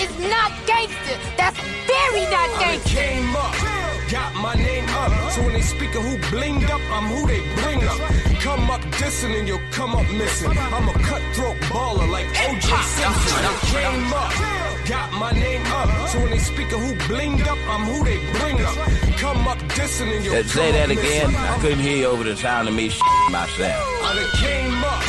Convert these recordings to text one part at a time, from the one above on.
is not gangster. That's very not gangster. I came up, got my name up. So when they speak of who blinged up, I'm who they bring up. Come up dissing and you'll come up missing. I'm a cutthroat baller like O.J. Simpson. I came up, got my name up. So when they speak of who blinged up, I'm who they bring up. Come up dissing and you'll come up missing. Say that again. I couldn't hear you over the sound of me myself. I done came up,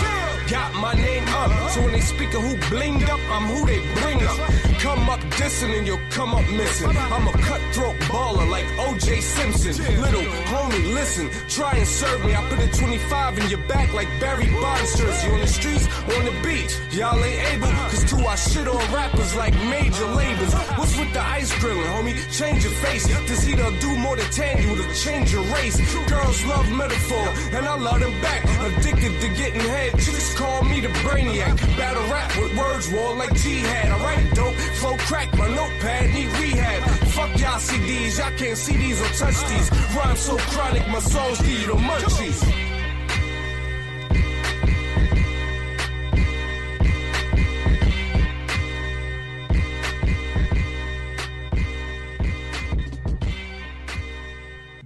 got my name up. So when they speak of who blinged up, I'm who they bring up. Come up dissing and you'll come up missing. I'm a cutthroat baller like O.J. Simpson. Little homie, listen, try and serve me. I put a 25 in your back like Barry Bonds jersey. On the streets, on the beach, y'all ain't able. Cause too I shit on rappers like major labels. What's with the ice grilling, homie? Change your face. This heat'll do more to tan you to change your race. Girls love metaphor, and I love them back. Addicted to getting head, chicks call me the brainiac. Battle rap with words, war like jihad. I write dope, flow crack, my notepad need rehab. Fuck y'all CDs, y'all can't see these or touch these. Rhyme so chronic, my songs give you the munchies.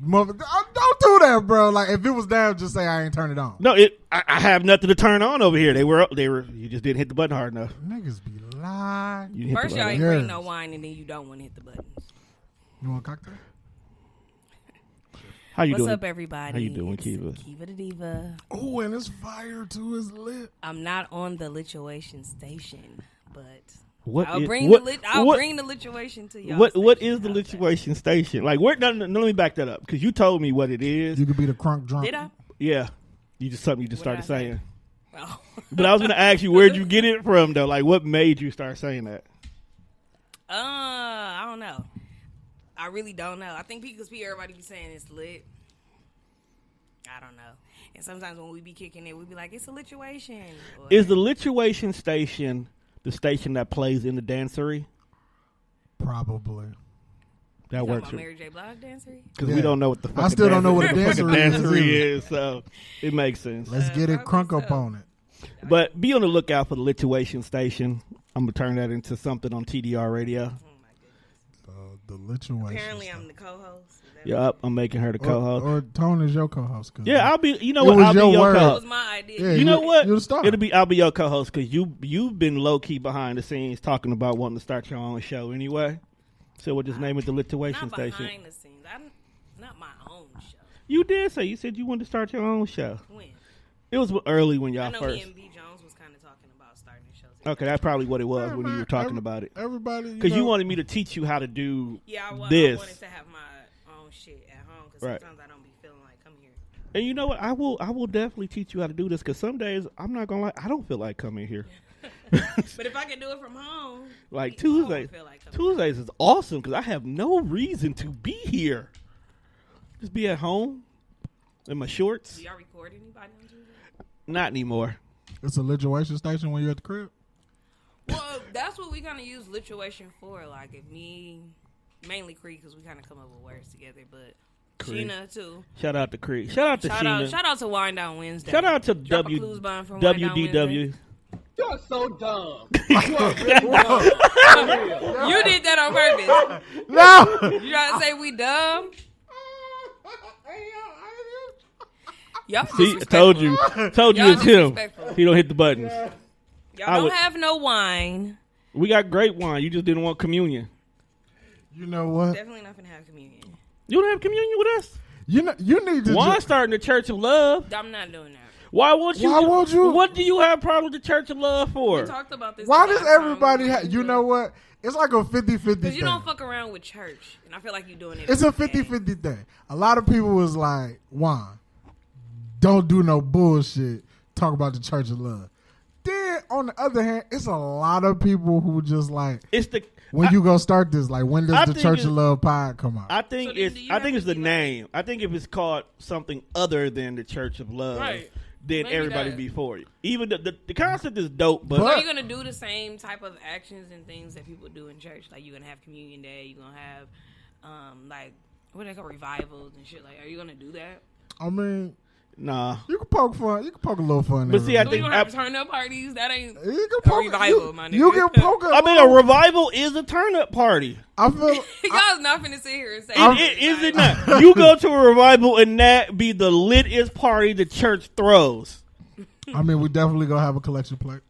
Don't do that, bro. Like, if it was down, just say I ain't turn it on. No, I have nothing to turn on over here. They were. You just didn't hit the button hard enough. Niggas be lying. First, y'all ain't bring no wine, and then you don't want to hit the buttons. You want a cocktail? How you doing? What's up, everybody? How you doing, Keiva? Keiva the Diva. Oh, and it's fire too. It's lit. I'm not on the lituation station, but I'll bring the lituation to y'all. What is the lituation station? Like, where? No, let me back that up because you told me what it is. You could be the crunk drunk. Did I? Yeah, you just started saying. Oh. But I was going to ask you, where'd you get it from though? Like, what made you start saying that? I don't know. I really don't know. I think because everybody be saying it's lit. I don't know. And sometimes when we be kicking it, we be like, it's a lituation. Is the lituation station the station that plays in the dancery? Probably. That works. Mary J. Blige dancery? Because we don't know what the fuck I still don't know what a dancery is, so it makes sense. Let's get it crunk up on it. But be on the lookout for the lituation station. I'm going to turn that into something on TDR radio. The lituation. Apparently, I'm the co-host. Yup, I'm making her the co-host. Or Tone is your co-host. Yeah, I'll be. You know what? I'll be your co-host. That was my idea. Yeah, you know what? You'll start. I'll be your co-host because you've been low key behind the scenes talking about wanting to start your own show anyway. So we'll just name it the lituation station. Not behind the scenes. Not my own show. You did say you said you wanted to start your own show. When? It was early when y'all I know first. me and B. Jones was kind of talking about starting a show. Okay, that's probably what it was when you were talking about it. Everybody, because you wanted me to teach you how to do this. I wanted to have my own shit at home because sometimes I don't be feeling like coming here. And you know what? I will definitely teach you how to do this because some days I'm not gonna lie, I don't feel like coming here. But if I can do it from home, like Tuesdays is awesome because I have no reason to be here. Just be at home in my shorts. Do y'all record anybody on Tuesday? Not anymore. It's a lituation station when you're at the crib. Well, that's what we kind of use lituation for. Like, if mainly Cree, because we kind of come up with words together, but Sheena too. Shout out to Cree. Shout out to Sheena. Shout out to Wind Down Wednesday. Shout out to WDW. You're so dumb. You did that on purpose. No. You trying to say we dumb? Y'all See, told you it's him. He don't hit the buttons. Y'all don't have no wine. We got great wine. You just didn't want communion. You know what? Definitely not gonna have communion. You don't have communion with us? You need to. Wine starting the Church of Love. I'm not doing that. Why won't you? What do you have a problem with the Church of Love for? We talked about this. Why does everybody have? You know what? It's like a 50-50 thing. Because you don't fuck around with church, and I feel like you're doing it. It's a 50-50 thing. A lot of people was like, "Wine, don't do no bullshit. Talk about the Church of Love." Then on the other hand, it's a lot of people who just like when you go start this. Like, when does the Church of Love pod come out? I think it's the name. I think if it's called something other than the Church of Love, right, then maybe everybody be for it. Even the concept is dope, but are you gonna do the same type of actions and things that people do in church? Like, you're gonna have communion day. You're gonna have like what they call revivals and shit. Like, are you gonna do that? I mean, Nah. You can poke fun. You can poke a little fun. But see, I So we think gonna have turn up parties. That ain't you can a poke revival, my nigga. You can poke. I mean, a revival is a turn-up party. I feel. Y'all's not finna sit here and say Is it not? You go to a revival and that be the litest party the church throws. I mean, we definitely gonna have a collection plate.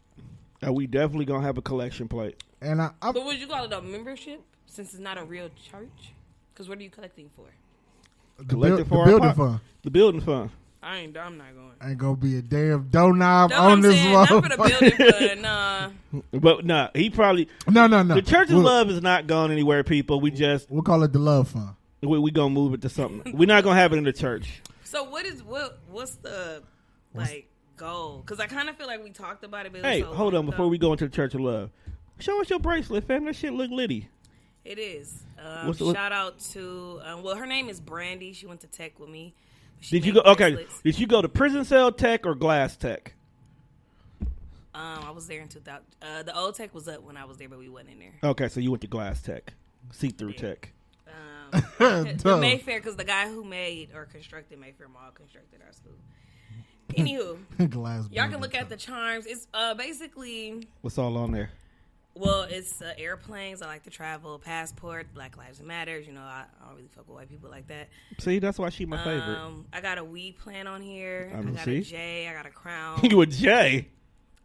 And we definitely gonna have a collection plate. And But would you call it a membership since it's not a real church? Because what are you collecting for? the building fund. The building fund. I'm not going. Ain't gonna be a damn doorknob That's on what I'm this saying. one. Not for the building fund. Nah. But nah, he probably No. the Church of Love is not going anywhere, people. We'll call it the love fund. We gonna move it to something. We're not gonna have it in the church. So what's the goal? Because I kind of feel like we talked about it. But Hey, it was so hold long on before ago. we go into the Church of Love. Show us your bracelet, fam. That shit look litty. It is. What- Shout out to her name is Brandy. She went to tech with me. Did you go? Okay. Did you go to prison cell tech or glass tech? I was there in 2000. The old tech was up when I was there, but we wasn't in there. Okay, so you went to glass tech, see-through tech. The Mayfair, because the guy who made or constructed Mayfair Mall constructed our school. Anywho, Glass. y'all can look at the charms. It's basically, What's all on there? well, it's airplanes. I like to travel. Passport. Black Lives Matter. You know, I don't really fuck with white people like that. See, that's why she my favorite. I got a weed plant on here. I got see? a J. I got a crown. You a J.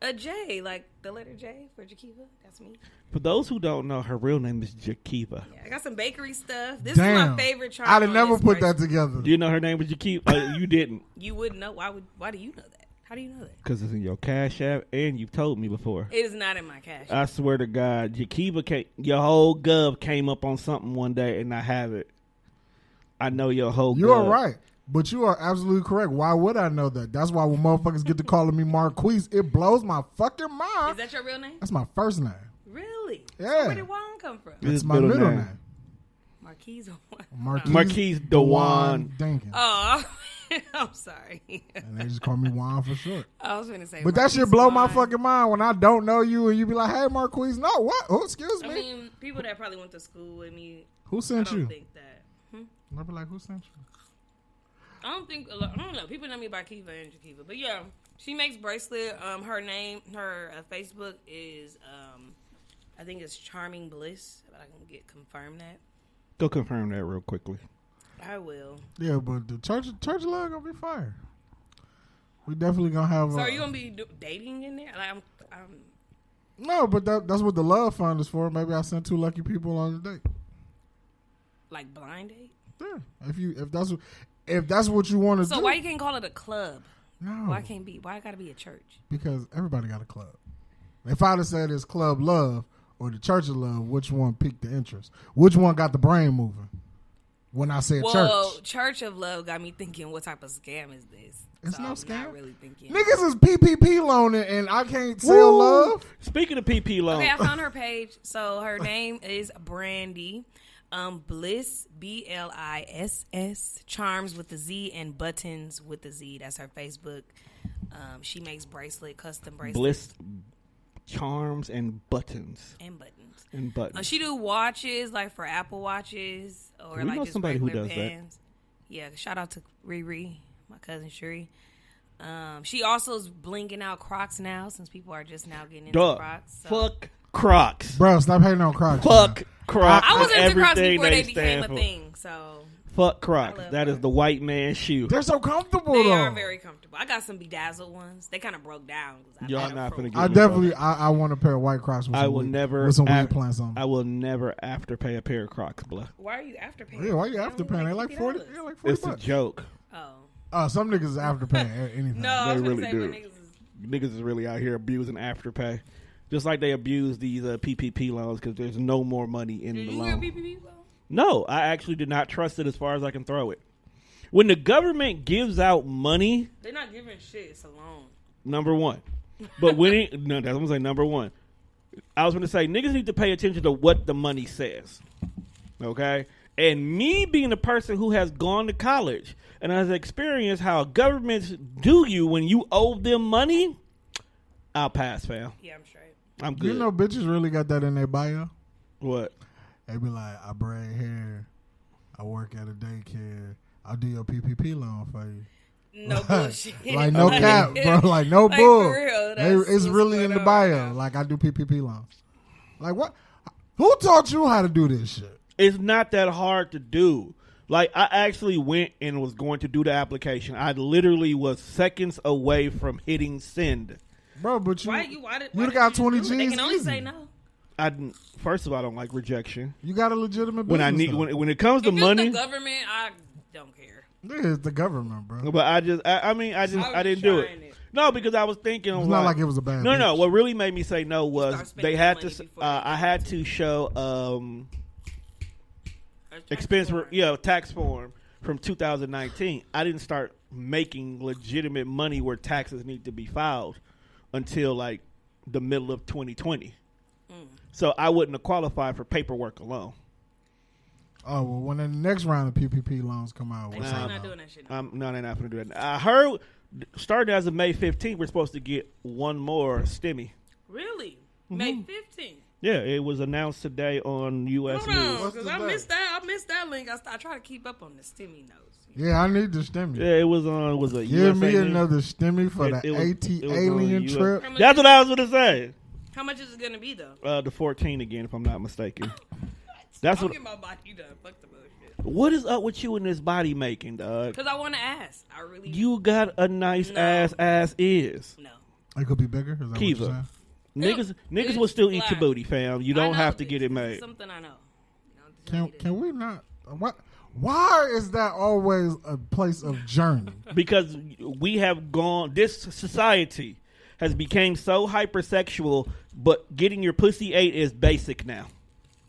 A J, like the letter J for Jakiva. That's me. For those who don't know, her real name is Jakiva. Yeah, I got some bakery stuff. This is Damn. my favorite charm. I'd have on never this put bracelet. that together. Do you know her name was Jakiva? You didn't, You wouldn't know. Why do you know that? How do you know that? because it's in your Cash App, and you've told me before. It is not in my cash. I swear to God, Jakiva your whole gov came up on something one day, and I have it. I know your whole. You gov. are right. But you are absolutely correct. Why would I know that? That's why when motherfuckers get to calling me Marquise, it blows my fucking Is mind. that your real name? That's my first name. Really? Yeah. So where did Juan come from? His It's my middle name. Marquise or what? Marquise Dewan. Dinkins. Oh, I'm sorry. And they just call me Juan for short. I was going to say But that Marquise shit blow my Juan. fucking mind when I don't know you and you be like, hey, Marquise. No, what? Oh, excuse me. I mean, people that probably went to school with me, Who I sent don't you? think that. I'll be like, who sent you? I don't know. People know me by Keiva and Jakiva. But yeah, she makes bracelet. Her Facebook is, I think it's Charming Bliss. But I can confirm that. Go confirm that real quickly. I will. Yeah, but the church of love gonna be fire. We definitely gonna have. So are you gonna be dating in there? Like I'm No, but that's what the love fund is for. Maybe I sent two lucky people on a date. like blind date. Yeah, if that's what you want to do. So why you can't call it a club? No, Why it gotta be a church? because everybody got a club. If I'd have said it's Club Love or the Church of Love, which one piqued the interest? Which one got the brain moving? When I said Well, church, Church of Love got me thinking, what type of scam is this? It's So no I'm scam. Not really thinking. niggas is PPP loaning and I can't sell love. Speaking of PP loan, Okay, I found her page. So her name is Brandy. Bliss, BLISS, charms with the Z and buttons with the Z. That's her Facebook. She makes custom bracelets. Bliss, charms, and buttons. And buttons. She do watches, like for Apple watches, or We like know just somebody who regular does that. pens. Yeah, shout out to Riri, my cousin Shuri. She also is blinging out Crocs now, since people are just now getting into Crocs. So. Fuck Crocs. Bro, stop hating on Crocs. Fuck man. Crocs. I was and into Crocs everything before they became stand a for. thing. So Fuck Crocs. I love That is Crocs. the white man shoe. They're so comfortable they though. are very comfortable. I got some bedazzled ones. They kind of broke down. 'Cause I Y'all bought not them finna for- get I me, definitely, bro. I want a pair of white Crocs with some I will weed, never with some weed af- plants on. I will never afterpay a pair of Crocs, bro. Why are you afterpaying? Yeah, why you afterpaying? They like 40. $50. Yeah, like 40 It's a bucks. joke. Oh Some niggas is afterpaying anything. no, I was They gonna really say, do. but niggas is Niggas is really out here abusing afterpay. Just like they abuse these PPP loans because there's no more money in Did the you loan. get PPP loan? No, I actually did not trust it as far as I can throw it. When the government gives out money, They're not giving shit. It's a loan. number one. But when it, no, that's what I'm saying, number one. I was going to say, niggas need to pay attention to what the money says. Okay? And me being a person who has gone to college and has experienced how governments do you when you owe them money, I'll pass, fam. Yeah, I'm straight. I'm good. You know, bitches really got that in their bio. What? They be like, I braid hair, I work at a daycare, I'll do your PPP loan for you. No bullshit. Like no cap, bro. Like no bull. For real, It's really in the bio. Like I do PPP loans. Like what? Who taught you how to do this shit? It's not that hard to do. Like I actually went and was going to do the application. I literally was seconds away from hitting send. Bro, but Why you did got you 20 do it? They G's can only easy. say no. First of all, I don't like rejection. You got a legitimate When business. when it comes to If money, it's the government, I don't care. Yeah, it's the government, bro. but I didn't do it. trying it. No, because I was thinking. It's not like it was a bad. No. bitch. What really made me say no was Start spending they had money to. before you I had to show expense, form. tax form from 2019. I didn't start making legitimate money where taxes need to be filed until like the middle of 2020. So I wouldn't have qualified for paperwork alone. Oh well, when the next round of PPP loans come out, They're what's not up? doing that shit. No. No, they're not going to do that. I heard starting as of May 15th, we're supposed to get one more stimmy. Really? May 15th. Yeah, it was announced today on U.S. Hold on, News. What's because the I date? missed that. I missed that link. I try to keep up on the stimmy notes. Yeah, I need the stimmy. Yeah, it was on. Was a Give USA me News. another stimmy for It the was- AT it was on alien US trip. That's what I was going to say. How much is it going to be, though? The 14 again, if I'm not mistaken. That's Don't what. get my body done. Fuck the bullshit. What is up with you and this body making, dog? Because I want to ask. I really You got a nice No. ass is. No. It could be bigger. Is that what you're Keiva. saying? Niggas It's will still eat black. your booty, fam. You I don't know have to this. get it This is made. something I know. You know, Can we not? What? Why is that always a place of journey? Because we have gone, this society has become so hypersexual, but getting your pussy ate is basic now.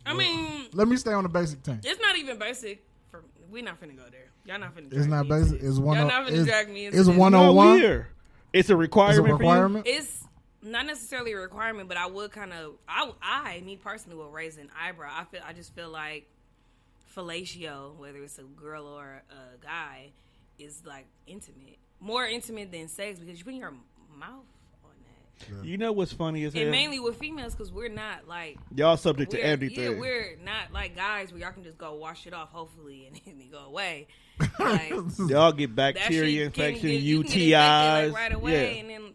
I mean, Let me stay on the basic thing. it's not even basic. We're not finna go there. Y'all not finna. It's drag not me into basic. this. It's Y'all not finna drag me into It's this. 101. Here. It's a It's requirement. a requirement. It's not necessarily a requirement, but I would kind of. Me personally, will raise an eyebrow. I just feel like fellatio, whether it's a girl or a guy, is like intimate, more intimate than sex because you put your mouth on that. For you know what's funny as hell? And mainly with females because we're not like Y'all subject to we're- everything. Yeah, we're not like guys where y'all can just go wash it off, hopefully, and then go away. Like, Y'all get that bacteria shit can infection, get- you can get UTIs. infected, like, right away, yeah. and then.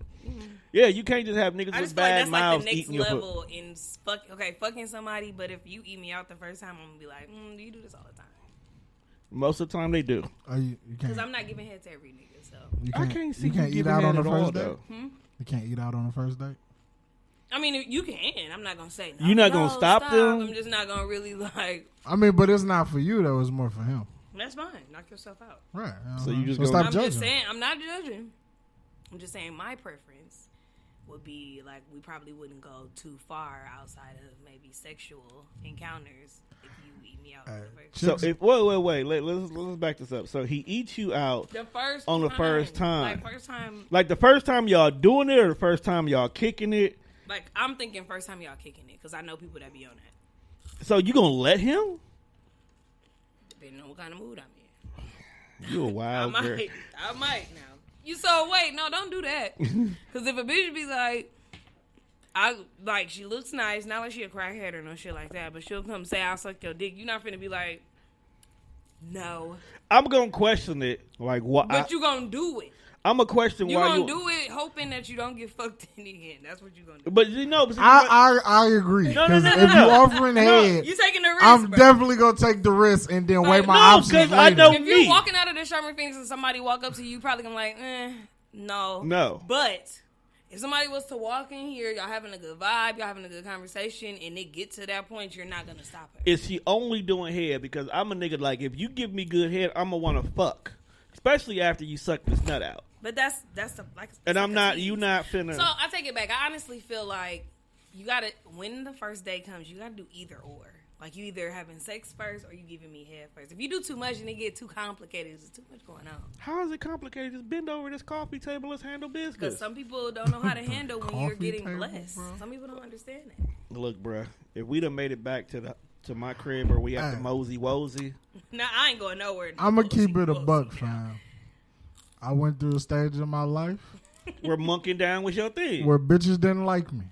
Yeah, you can't just have niggas I with just feel like bad that's like mouths the next eating your foot. level in fucking somebody. But if you eat me out the first time, I'm gonna be like, do you do this all the time? Most of the time they do. You Because can't. I'm not giving head to every nigga. So You I can't see You can't you eat giving out on head the at all, first date. though. You can't eat out on the first date. I mean, you can. I'm not gonna say no. You're not gonna no, stop them? I'm just not gonna really like. I mean, but it's not for you though. It's more for him. That's fine. Knock yourself out. Right. So you just so gonna- stop I'm judging. just saying. I'm not judging. I'm just saying my preference would be like we probably wouldn't go too far outside of maybe sexual encounters if you eat me out. So if wait, let's back this up. So he eats you out The first on the first time. Like first time. like the first time y'all doing it or the first time y'all kicking it. Like I'm thinking first time y'all kicking it because I know people that be on that. So you gonna let him? Depending on what kind of mood I'm in. You a I wild girl. might now. You so wait, no, don't do that. Because if a bitch be like, she looks nice, not like she a crackhead or no shit like that, but she'll come say I'll suck your dick. You're not finna be like, no, I'm gonna question it. Like what? but you gonna do it. I'm gonna question You why gonna you do it, hoping that you don't get fucked in the end. That's what you gonna do. But you know, but I agree. No, no, Because no, if no. you offering head, You taking the risk, I'm bro. definitely gonna take the risk and then weigh Like, my no, options 'cause later. I know- If you're me. walking out of the Sherman Phoenix and somebody walk up to you, probably gonna like, no. No. But if somebody was to walk in here, y'all having a good vibe, y'all having a good conversation, and it get to that point, you're not gonna stop her. is he only doing head? Because I'm a nigga like if you give me good head, I'm gonna want to fuck, especially after you suck this nut out. But that's the like. And it's I'm like not. a You tease. not finna. So I take it back. I honestly feel like you gotta when the first day comes, you gotta do either or. Like you either having sex first or you giving me head first. If you do too much and it get too complicated, there's too much going on. How is it complicated? Just bend over this coffee table. Let's handle Because business. some people don't know how to handle when you're Coffee getting table, blessed. bro. Some people don't understand that. Look, bruh, if we done made it back to my crib or we have to Hey. mosey wozy, Now I ain't going nowhere. I'm gonna keep it a buck, fam. I went through a stage in my life we're monkeying down with your thing. where bitches didn't like me.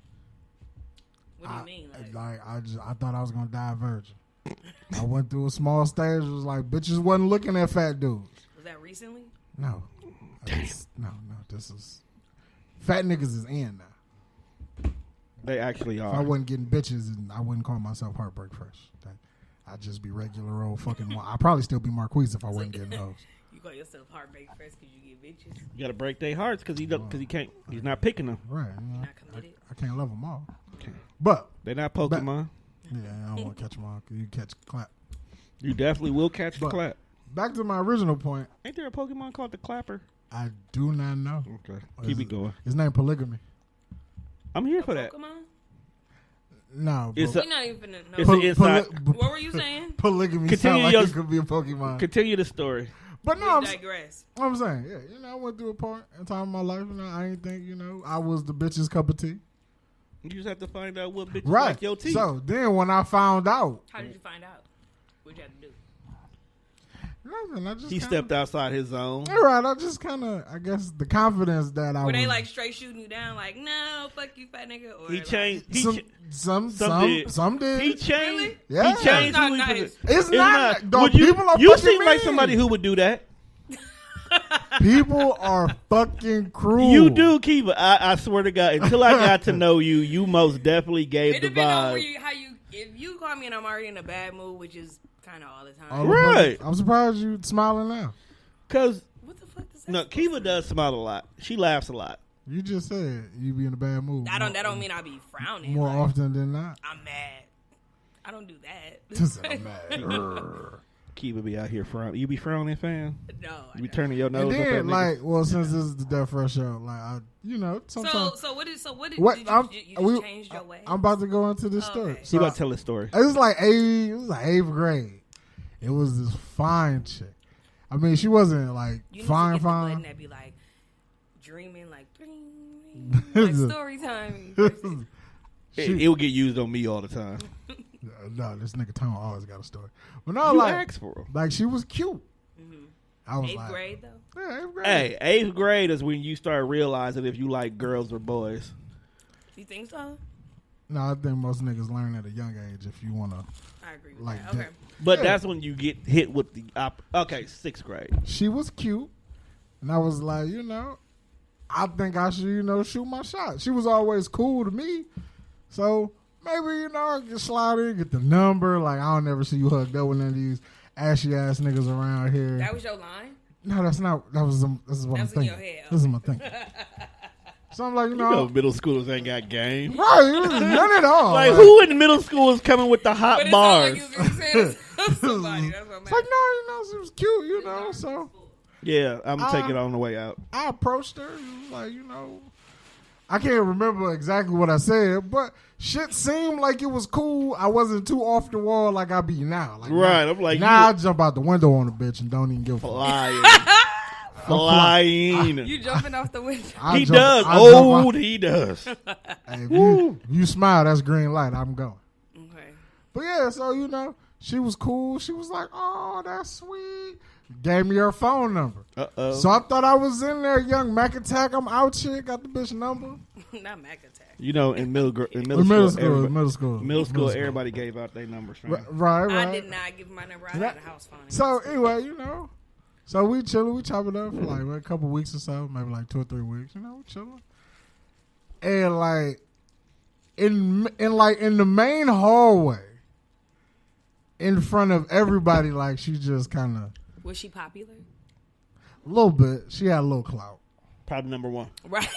What do you mean? I thought I was gonna die a virgin. I went through a small stage. It was like bitches wasn't looking at fat dudes. Was that recently? No, No, this is fat niggas is in now. They actually If I are. wasn't getting bitches, and I wouldn't call myself Heartbreak Fresh. I'd just be regular old fucking. I'd probably still be Marquise if I wasn't getting hoes. You call yourself Heartbreak Fresh because you get bitches. You got to break their hearts because he can't. He's not picking them. Right. Not committed. I can't love them all. But They're not Pokemon. yeah, I don't want to catch them all. 'Cause you catch clap. You definitely will catch the But- clap. Back to my original point. Ain't there a Pokemon called the Clapper? I do not know. Okay, keep it going. His name Polygamy. I'm here for that. Pokemon? No, It's but We're not even finna It's know. an inside. What were you saying? polygamy Continue sound like your- it could be a Pokemon. Continue the story. But no, We digress. I'm saying, yeah, I went through a point in time of my life, I ain't think, I was the bitch's cup of tea. You just have to find out what bitch Right. like your teeth. So then when I found out, How did you find out? What'd you have to do? nothing, I just he kinda, stepped outside his zone. All right, I just kind of, I guess the confidence that I Were was. they like straight shooting you down, like, no, fuck you, fat nigga? Or He like, changed. He some did. did. He changed. Really? Yeah. He changed That's who he not was. nice. It's not. Dog, Would you people are you fucking seem like mean. somebody who would do that. People are fucking cruel. You do, Keiva. I swear to God. Until I got to know you, you most definitely gave It the depends on vibe. if you call me and I'm already in a bad mood, which is kind of all the time. All the Right. fucking- I'm surprised you smiling now. Cause What the fuck does that? no, supposed Keiva to does smile a lot. She laughs a lot. You just said you be in a bad mood. That don't mean I be frowning. more like, often than not. I'm mad. I don't do that. Just I'm mad. Keiva be out here frowning. You be frowning, fan. No. I You be don't. turning your And nose up at then, niggas. like, well, since this is the Death Fresh show, like, sometimes. So what did What you we- changed your way? I'm about to go into this story. Okay. He about to tell a story. It was like eighth grade. It was this fine chick. I mean, she wasn't like You need fine, to get the button fine. that be like dreaming, like, like story time. It will get used on me all the time. No, this nigga Tom always got a story. But no, You like, asked for him. like she was cute. I was 8th like, grade though. yeah, 8th grade. Hey, 8th grade is when you start realizing if you like girls or boys. You think so? No, I think most niggas learn at a young age if you want to. I agree with Like that. Okay. that. But Yeah. that's when you get hit with the okay, 6th grade. She was cute, and I was like, I think I should, shoot my shot. She was always cool to me, so maybe I can slide in, get the number. Like I don't ever see you hugged up with none of these ashy ass niggas around here. That was your line? No, that's not. This is what I'm That's in your thinking. head, This is my thinking. So I'm like, You know, middle schoolers ain't got game. right, none at all. Like, who in middle school is coming with the hot But it bars? sounded like you was saying to somebody. That's what I'm It's like, no, she was cute, so. Yeah, I'm gonna take it on the way out. I approached her. It was like, I can't remember exactly what I said, but shit seemed like it was cool. I wasn't too off the wall like I be now. Like Right, now, I'm like, now I jump out the window on a bitch and don't even give a fuck. Flying. Flying. You jumping off the window. I He jump- does. I jump Oh, out- he does. Hey, if you smile, that's green light. I'm going. Okay. But yeah, so she was cool. She was like, "Oh, that's sweet." Gave me her phone number. Uh-oh. So I thought I was in there, young Mac Attack. I'm out here. Got the bitch number. Not Mac Attack. You know, in middle school, Middle school. everybody gave out their numbers. Man. Right. I did not give my number. I had a house phone. So anyway, so we chilling, we chop it up for like a couple weeks or so, maybe like 2 or 3 weeks. We chilling, and like in the main hallway, in front of everybody, like she just kind of Was she popular? a little bit. She had a little clout. Probably number one. Right.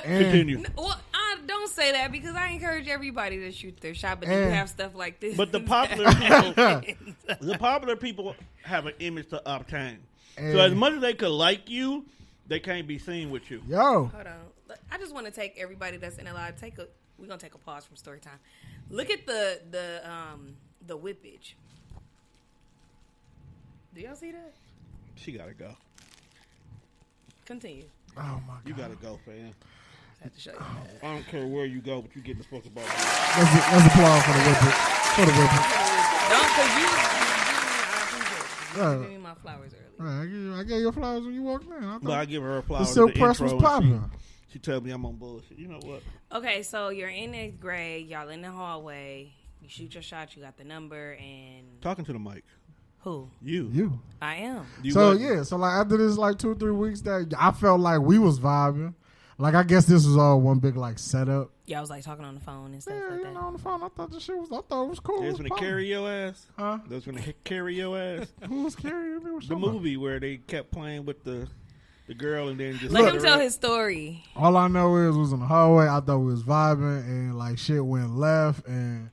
And Continue. Well, I don't say that because I encourage everybody to shoot their shot, but then you And- have stuff like this. But the popular people have an image to obtain. So And- as much as they could like you, they can't be seen with you. Yo, Hold on. I just want to take everybody that's in the live. We're gonna take a pause from story time. Look at the whippage. Do y'all see that? She gotta go. Continue. oh my god, You gotta go, fam. I have to show you. I don't care where you go, but you get the fuck about it. let's applaud for the whippet. For the whippet. Don't, because you giving me my flowers early. Right, I gave you flowers when you walked in. I But thought I give her a the flower. silk press was popping. She told me I'm on bullshit. You know what? Okay, so you're in 8th grade. Y'all in the hallway. You shoot your shot. You got the number, and Talking to the mic. Who? You. I am. You So wasn't. yeah, so like after this like 2 or 3 weeks that I felt like we was vibing. Like I guess this was all one big like setup. Yeah, I was like talking on the phone and stuff Yeah, like you that. know, on the phone. I thought it was cool. They was gonna carry your ass. Huh? They was gonna carry your ass. Who was carrying me? The movie where they kept playing with the girl and then just Let him tell his story. All I know is we was in the hallway. I thought we was vibing and like shit went left. And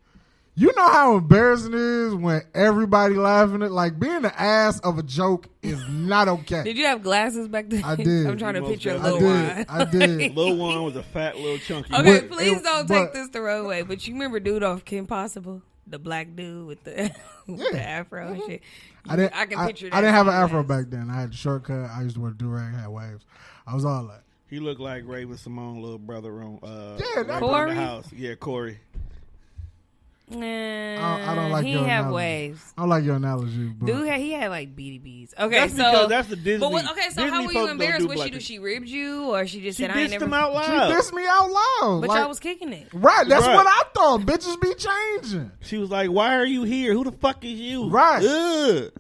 you know how embarrassing it is when everybody laughing at like being the ass of a joke is not okay. Did you have glasses back then? I did. I'm trying to Most picture a definitely. little I one. did. Lil Juan was a fat little chunky. Okay, But please it- don't but- take this the wrong way. But you remember dude off Kim Possible, the black dude with the with the afro and shit. I can picture that. I didn't have an to you afro guys. back then. I had a shortcut. I used to wear do-rag, had waves. I was all that. He looked like Raven Simone little brother on Yeah, that- Raven in Corey? the House. Yeah, Corey. I don't like he your have analogy. waves. I don't like your analogy, but Dude, he had like BDBs. Okay, That's so because that's the Disney. But what, okay, so Disney how were you folks don't embarrassed? do What she black do? She ribbed you, or she just She said I ain't dissed never? him out she loud. dissed me out loud. But like, y'all was kicking it. right, that's Right. what I thought. Bitches be changing. She was like, "Why are you here? Who the fuck is you?" Right. Ugh.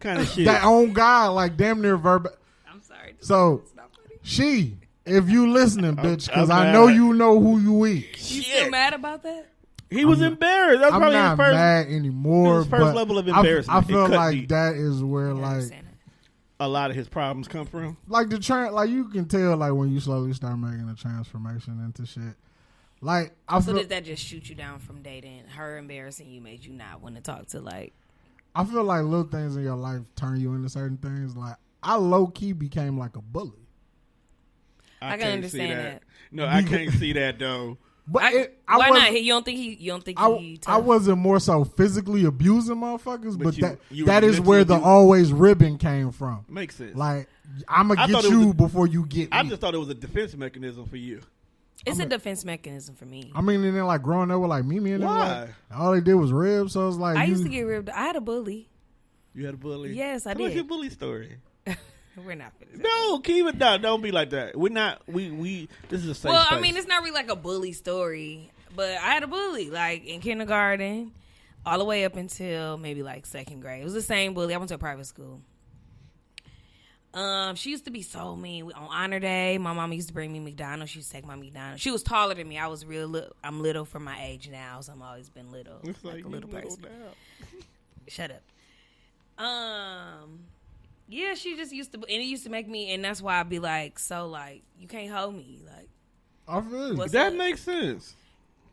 Kind of shit. That own guy, like damn near verbal. I'm sorry. So It's not funny. she, if you listening, bitch, because I'm I mad. know you know who you is. You still mad about that? He was embarrassed. That's I'm probably not his first. mad anymore. his first but level of I embarrassment. It feel cut like deep. that is where I like understand it. A lot of his problems come from. like like you can tell like when you slowly start making a transformation into shit. Like I So feel did that just shoot you down from dating? Her embarrassing you made you not want to talk to like. I feel like little things in your life turn you into certain things. Like I low key became like a bully. I can can't see understand that. No, I can't see that though. But Why was, not? You don't think he? You don't think he? I wasn't more so physically abusing motherfuckers, but you that were is where the mentally always ribbing came from. Makes sense. Like I'ma I get thought it you was before you get me. I just thought it was a defense mechanism for you. It's a defense mechanism for me. I mean, and then like growing up with like Mimi and them, Why? like, all they did was rib. So it's like I you, used to get ribbed. I had a bully. You had a bully. Yes, I Tell us did. your bully story. We're not finished. No, keep it down. Don't be like that. We're not. We. This is a safe Well, space. I mean, it's not really like a bully story, but I had a bully like in kindergarten, all the way up until maybe like second grade. It was the same bully. I went to a private school. She used to be so mean. On honor day, my mama used to bring me McDonald's. She used to take my McDonald's. She was taller than me. I was real little. I'm little for my age now, so I've always been little, It's like a little person. now. Shut up. Yeah, she just used to, and it used to make me, and that's why I'd be like, so like, you can't hold me, like. I feel you. What's That up? makes sense.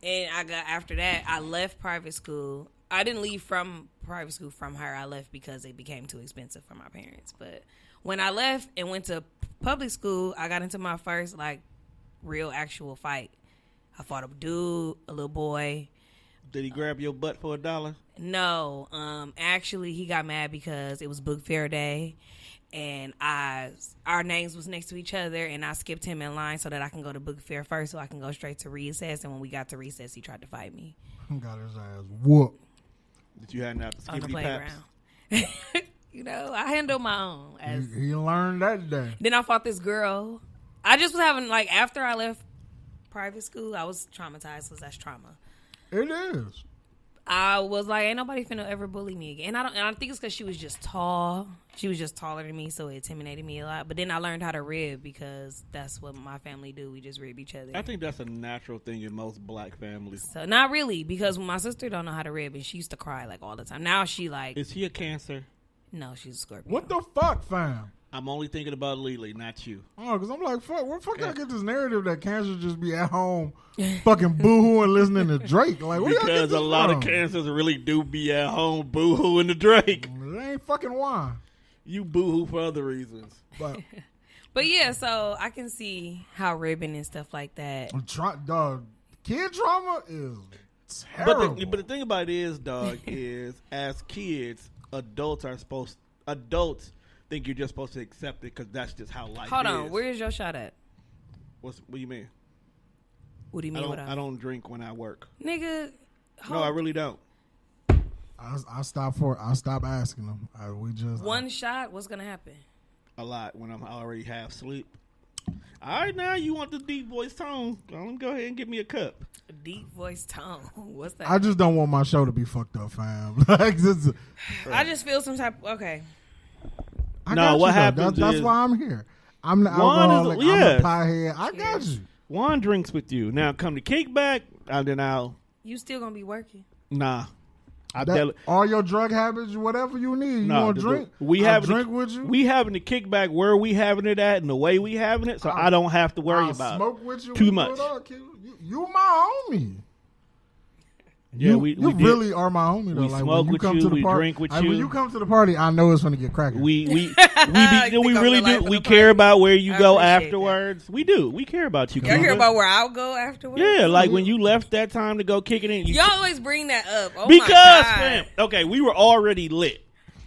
And I got after that, I left private school. I didn't leave from private school from her. I left because it became too expensive for my parents. But when I left and went to public school, I got into my first like real actual fight. I fought a dude, a little boy. Did he grab your butt for $1? No, actually, he got mad because it was book fair day, and our names was next to each other, and I skipped him in line so that I can go to book fair first, so I can go straight to recess. And when we got to recess, he tried to fight me Got his ass whooped. Did you have enough on the skibbity paps? playground. You know, I handle my own. He learned that day. Then I fought this girl. I just was having like after I left private school, I was traumatized because that's trauma. It is. I was like, ain't nobody finna ever bully me again. And I think it's because she was just tall. She was just taller than me, so it intimidated me a lot. But then I learned how to rib because that's what my family do. We just rib each other. I think that's a natural thing in most black families. So not really, because my sister don't know how to rib, and she used to cry like all the time. Now she like, Is he a Cancer? no, she's a Scorpio. What the fuck, fam? I'm only thinking about Lily, not you. Oh, because I'm like, fuck, where the fuck I get this narrative that Cancer just be at home fucking boo-hooing listening to Drake? Like, where y'all get Because this a lot from? of Cancers really do be at home boo-hooing the Drake. It ain't fucking wine. You boo-hoo for other reasons. But But yeah, so I can see how ribbing and stuff like that. dog, kid trauma is terrible. But the thing about it is, dog, is as kids, adults think you're just supposed to accept it because that's just how life is. Hold on, where's your shot at? What do you mean? What do you mean? I don't drink when I work. Nigga. No, I really don't. I stop asking them. We just One shot, what's gonna happen? A lot when I'm already half asleep. All right, now you want the deep voice tone. Go ahead and give me a cup. A deep voice tone. What's that? I just don't want my show to be fucked up, fam. Like this. I just feel some type. Okay. I No, got what you, though. happens That's is- why I'm here. I'm the Juan is- alcoholic. I'm yeah. the piehead. I got you. Juan drinks with you. Now come to kickback, and then I'll You still gonna be working? nah. All your drug habits, whatever you need. You want to drink? We I'll have drink with you. We having the kickback where we having it at and the way we having it, so I don't have to worry I'll about smoke it with you. too We much. do it all, you my homie. Yeah, you we you did. really are my homie though. We like, smoke when you with come you, to the we party, drink with like, you. When you come to the party, I know it's gonna get cracking. We think we I'm really the do. life We of care the about where you I go appreciate that. afterwards. We do. We care about you. Y'all care Keiva. about where I'll go afterwards? Yeah, like when you left that time to go kick it in. You Y'all always bring that up. Oh because my God. fam, okay, we were already lit.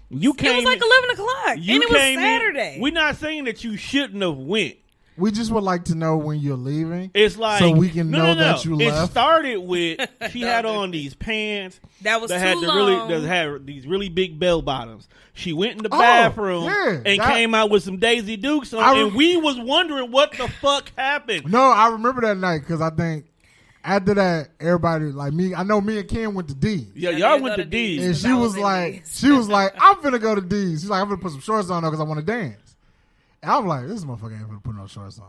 You It came. was like 11 o'clock. You And it was came in- Saturday. We're not saying that you shouldn't have went. We just would like to know when you're leaving. It's like so we can no, know no, that you It left. started with she had on these pants That was that too had the long. that had these really big bell bottoms. She went in the Oh, bathroom yeah, and that- came out with some Daisy Dukes on, I and we was wondering what the fuck happened. No, I remember that night because I think after that, everybody like me. I know me and Ken went to D's. Yeah, Yeah, y'all you went go to to D's. D's. And Because she I was was in like, D's. I'm finna go to D's. She's like, I'm finna put some shorts on because I want to dance. And I'm like, this motherfucker ain't finna put no shorts on.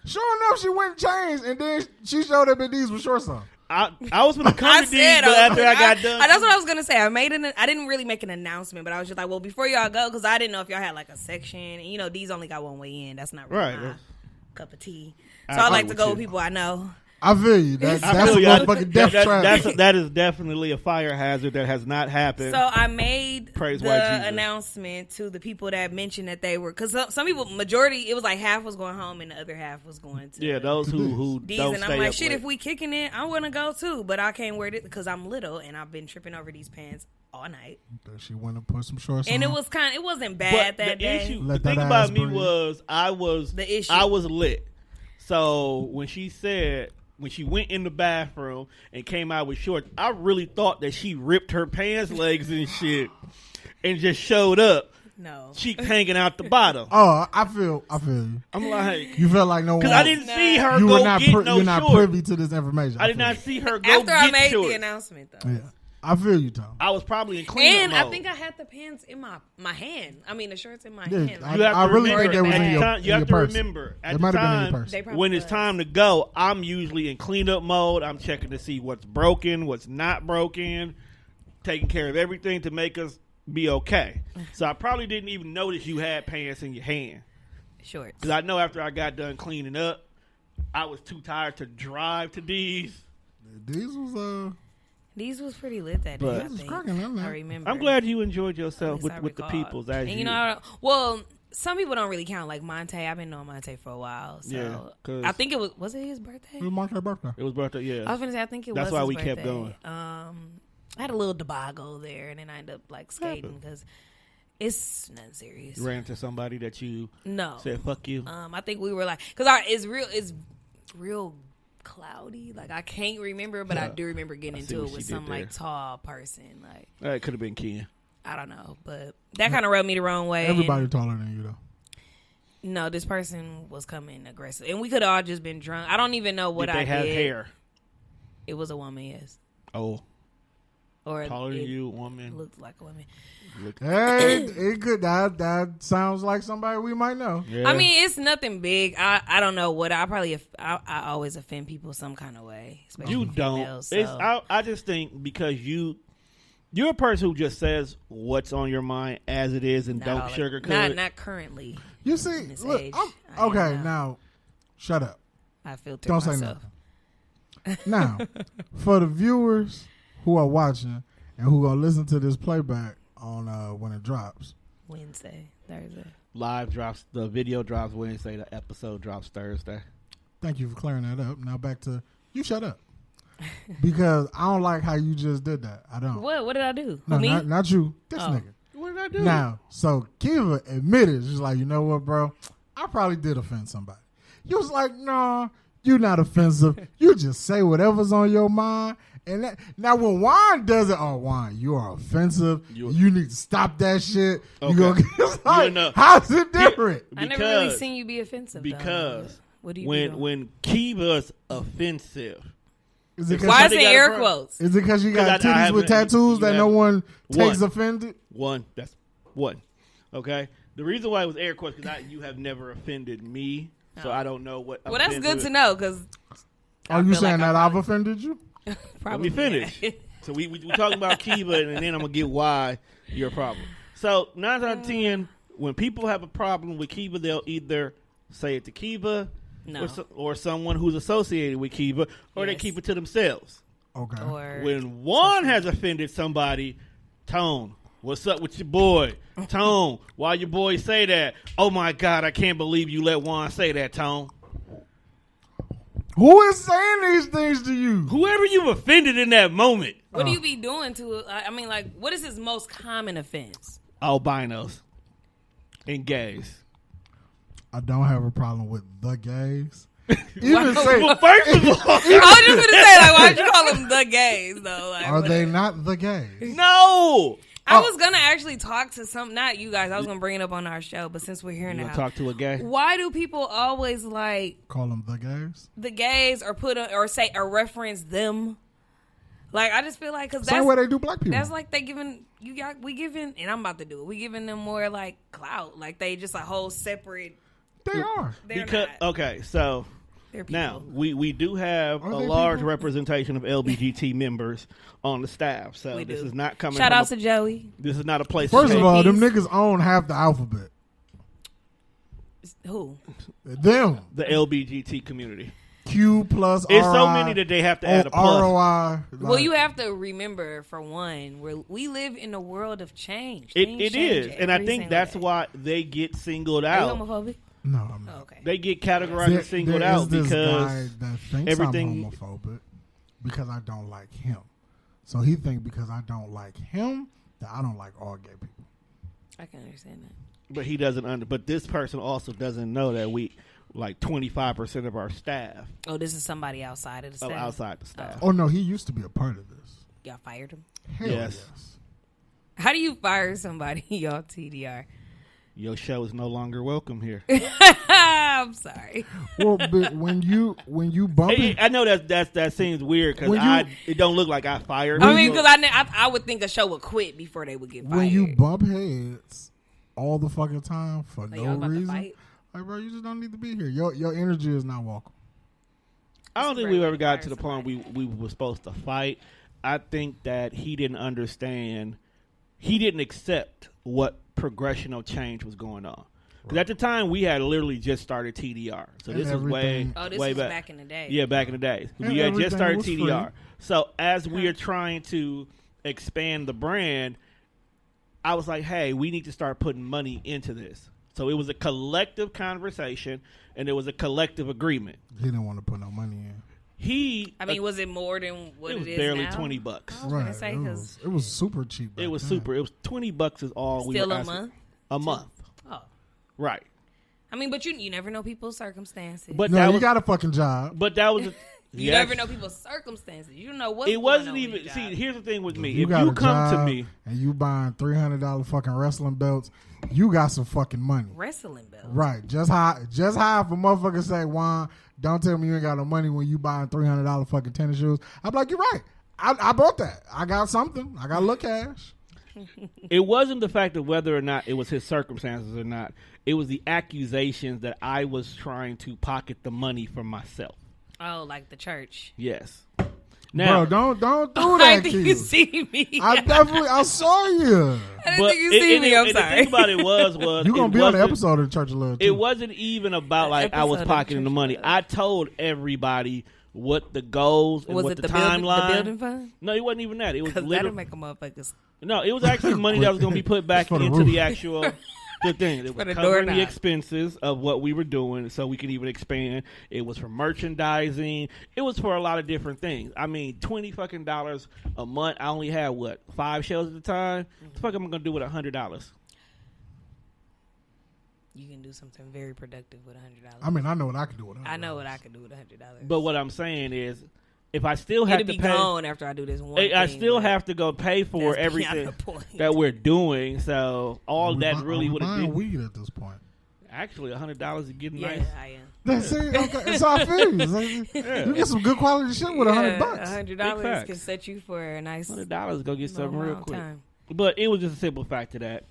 Sure enough, she went and changed, and then she showed up at D's with shorts on. I was gonna come I to D's, said, but after I got done, that's what I was gonna say. I didn't really make an announcement, but I was just like, well, before y'all go, because I didn't know if y'all had like a section. And you know, D's only got one way in. That's not really Right. my cup of tea. I So I agree like to with go you. with people I know. I feel you. I That's a feel you. motherfucking death trap. That is definitely a fire hazard that has not happened. So I made Praise the white Jesus. announcement to the people that mentioned that they were, because some people, majority, it was like half was going home and the other half was going to yeah, those who D's. don't And stay I'm like, up shit, late. if we kicking it, I want to go too, but I can't wear it because I'm little and I've been tripping over these pants all night. She went and put some shorts on. And it wasn't bad But that the day. issue, the Let thing that about ass me breathe. was I was lit. So when she went in the bathroom and came out with shorts, I really thought that she ripped her pants legs and shit and just showed up, No. cheeks hanging out the bottom. Oh, I feel you. I'm like, You felt like no one. because I didn't see her You go were not. get no You're not shorts. privy to this information. I did feel not you. see her go After I get made shorts. the announcement, though. Yeah, I feel you, Tom. I was probably in cleanup And mode. I think I had the pants in my hand. I mean, the shirts in my Yeah, hand. Like, You have I to really remember think they was at in the your- time, in you have your to purse. remember at They the might have been in your time purse. They probably when it's was. time to go, I'm usually in cleanup mode. I'm checking to see what's broken, what's not broken, taking care of everything to make us be okay. So I probably didn't even notice you had pants in your hand shorts. because I know after I got done cleaning up, I was too tired to drive to D's. These was These was pretty lit that day. But- I This was think. cracking, isn't it? I remember. I'm glad you enjoyed yourself At least I with the recall. peoples as And you. well, some people don't really count. Like Monte, I've been knowing Monte for a while. So Yeah, 'cause- I think it was it his birthday? It was Mark's birthday. It was birthday, yeah. I was gonna say I think it That's was. why his we kept birthday. going. I had a little debacle there, and then I ended up like skating because it's nothing serious. You ran into somebody that you No, said "fuck you." I think we were like, because it's real cloudy. Like I can't remember, but I do remember getting see into what it with she did some like there. tall person. Like It could have been Ken. I don't know, but that kind of rubbed me the wrong way. Everybody and- taller than you though. No, this person was coming aggressive, and we could have all just been drunk. I don't even know what Did they I have did. hair? It was a woman, yes, Oh, or taller than it you, woman. looked like a woman. Hey, it could. That sounds like somebody we might know. Yeah. I mean, it's nothing big. I don't know what I always offend people some kind of way. Especially you don't. females, It's so. I just think because you're a person who just says what's on your mind as it is and Not don't all- sugarcoat it. Not currently. You see, this look, age, I'm, I am okay, now. now, shut up. I filter Don't say myself. nothing. Now, for the viewers who are watching and who gonna listen to this playback on when it drops, Wednesday, Thursday. Live drops. The video drops Wednesday. The episode drops Thursday. thank you for clearing that up. Now back to you. Shut up, because I don't like how you just did that. I don't. What did I do? No, Me? not you. This Oh. nigga. What did I do? Now, so Keiva admitted, she's like, you know what, bro? I probably did offend somebody. You was like, nah, you're not offensive. You just say whatever's on your mind. And that, now when Juan does it, oh, Juan, you are offensive. You need to stop that shit. Okay. You go, it's like, know. how's it different? I never really Because- seen you be offensive. Because What do you when Keiva's offensive. Is it Why is Somebody it got a air problem. quotes? Is it because you got 'Cause I titties with haven't- tattoos you that no have- one takes One. offended? One. That's one. Okay. The reason why it was air quotes because you have never offended me, so I don't know what. Well, that's good to know because. Are you saying that I've offended you? Let me finish. So we talking about Keiva, and then I'm gonna get why you're a problem. So 9 out of 10, when people have a problem with Keiva, they'll either say it to Keiva, No. or someone who's associated with Keiva, or they Yes. keep it to themselves. Okay. Or When Juan has offended somebody, Tone, what's up with your boy? Tone, why your boy say that? Oh my God, I can't believe you let Juan say that, Tone. Who is saying these things to you? Whoever you've offended in that moment. what do you be doing to it? I mean, like, what is his most common offense? Albinos and gays. I don't have a problem with the gays. Even Well, say, first of all, I was just going to say, like, why'd you call them the gays, though? Like, are they not the gays? no. I was going to actually talk to not you guys. I was going to bring it up on our show, but since we're here You now. gonna talk to a gay? Why do people always like Call them the gays? the gays or say or reference them? Like, I just feel like because Same that's way they do black people. that's like they giving and I'm about to do it. We giving them more like clout, like they just a whole separate. They are. They're Because not. okay, so They're people. now we do have Are a they large people? representation of LBGT members on the staff. So We this do. is not coming. Shout from out to Joey. This is not a place. First to of all, peace. them niggas own half the alphabet. Who? Them. the LBGT community. Q plus It's so RI, many that they have to add a plus. ROI. Well, you have to remember, for one, we live in a world of change. It Things is, change and I every think single that's day. why they get singled Are you out. homophobic? No, I'm not. Oh, okay. They get categorized and singled there is out this because guy that thinks everything- I'm homophobic because I don't like him. So he think because I don't like him that I don't like all gay people. I can understand that. But he doesn't but this person also doesn't know that we like 25% of our staff Oh, this is somebody outside of the are staff. outside the staff. Oh no, he used to be a part of this. Y'all fired him. Hell Yes. yes. How do you fire somebody? Y'all TDR. Your show is no longer welcome here. I'm sorry. Well, but when you bump Hey, it, I know that seems weird because When you- it don't look like I fired. I him. mean, because I would think a show would quit before they would get fired. when you bump heads all the fucking time for Like, y'all no about to reason, fight? like bro, you just don't need to be here. Your energy is not welcome. I don't think Right, we've ever like got fire to the point somebody. we were supposed to fight. I think that he didn't understand. He didn't accept what progression of change was going on. Because at the time, we had literally just started TDR. So And this is way, everything- Oh, this way was back. back in the day. Yeah, back in the days. And We had just everything started was free. TDR. So as we are trying to expand the brand, I was like, hey, we need to start putting money into this. So it was a collective conversation, and it was a collective agreement. He didn't want to put no money in. I mean, was it more than what it it was is barely now? $20. I was gonna say, it 'cause was super cheap. It back was then. super. It was $20 is all we still were a asking. month. A month, Oh, right? I mean, but you never know people's circumstances. But No, that you was. got a fucking job. But that was. you never know people's circumstances. You don't know what's It wasn't going on even. with your See, job. here's the thing with me. You If got you a come to job me, and you buying $300 fucking wrestling belts, you got some fucking money. wrestling belt. Right. Just how if a motherfucker say, Juan, don't tell me you ain't got no money when you buying $300 fucking tennis shoes. I'm like, you're right. I bought that. I got something. I got a little cash. it wasn't the fact of whether or not it was his circumstances or not. It was the accusations that I was trying to pocket the money for myself. Oh, like the church. Yes. Now, Bro, don't do I that, think you kid. see me. I saw you. I didn't think you see me. I'm and sorry. the thing about it was You gonna it be on the wasn't- episode of the Church of Love too. It wasn't even about like I was Episode of pocketing the Church money. of Love. I told everybody what the goals and Was what it the the building, timeline. the building fund? No, it wasn't even that. It was Because that'll literally make a motherfuckers. no. It was actually money that was going to be put back For the into roof. the actual the thing. It was For the covering the doorknob. expenses of what we were doing, so we could even expand. It was for merchandising. It was for a lot of different things. I mean, $20 a month. I only had 5 shows at the time. What the fuck am I going to do with $100? You can do something very productive with $100. I mean, I know what I can do with it. I know what I could do with $100. But what I'm saying is, if I still have It'll to be pay, gone after I do this one. I thing, still but have to go pay for that's beyond everything the point. that we're doing. So all that really would have buying been. weed at this point. Actually, $100 to get Yeah, nice. I am. That's it. Okay. So I feel you. It's like, you get some good quality shit with $100. $100 facts. can set you for a nice $100 to go get something real long quick. time. But it was just a simple fact of that.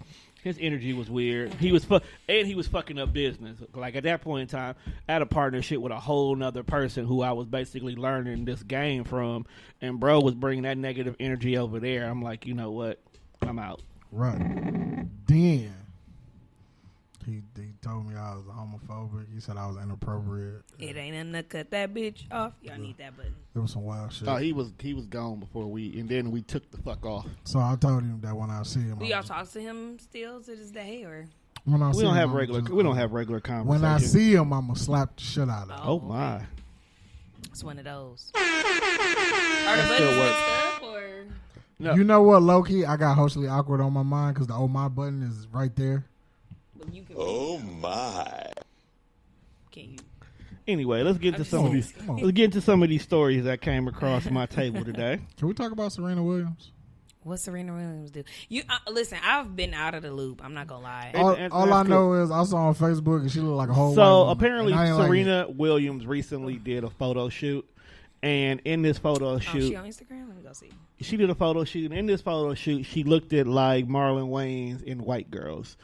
His energy was weird. He was fucking up business. Like at that point in time, I had a partnership with a whole nother person who I was basically learning this game from, and bro was bringing that negative energy over there. I'm like, you know what? I'm out. Right. Then he told me I was homophobic. He said I was inappropriate. It ain't nothing to cut that bitch off. Y'all need that button. It was some wild shit. Oh, he was gone before and then we took the fuck off. So I told him that when I see him, Do y'all talk to him still to this day, or? when I see We don't him, have I'ma regular. just- We don't have regular conversations. When I see him, I'm gonna slap the shit out of him. oh my, It's one of those. That Are the still buttons works. mixed up, or? no. You know what, low-key, I got socially awkward on my mind because the my button is right there. Well, you can Can you? Anyway, let's get to some of these. Come on. Let's get into some of these stories that came across my table today. Can we talk about Serena Williams? What Serena Williams do? You listen. I've been out of the loop. I'm not gonna lie. And All that's I cool. know is I saw on Facebook and she looked like a whole white So woman. apparently, And I ain't like Serena Williams recently did a photo shoot, and in this photo Oh, shoot, she on Instagram? Let me go see. she did a photo shoot. And in this photo shoot, she looked at like Marlon Wayans in White Girls,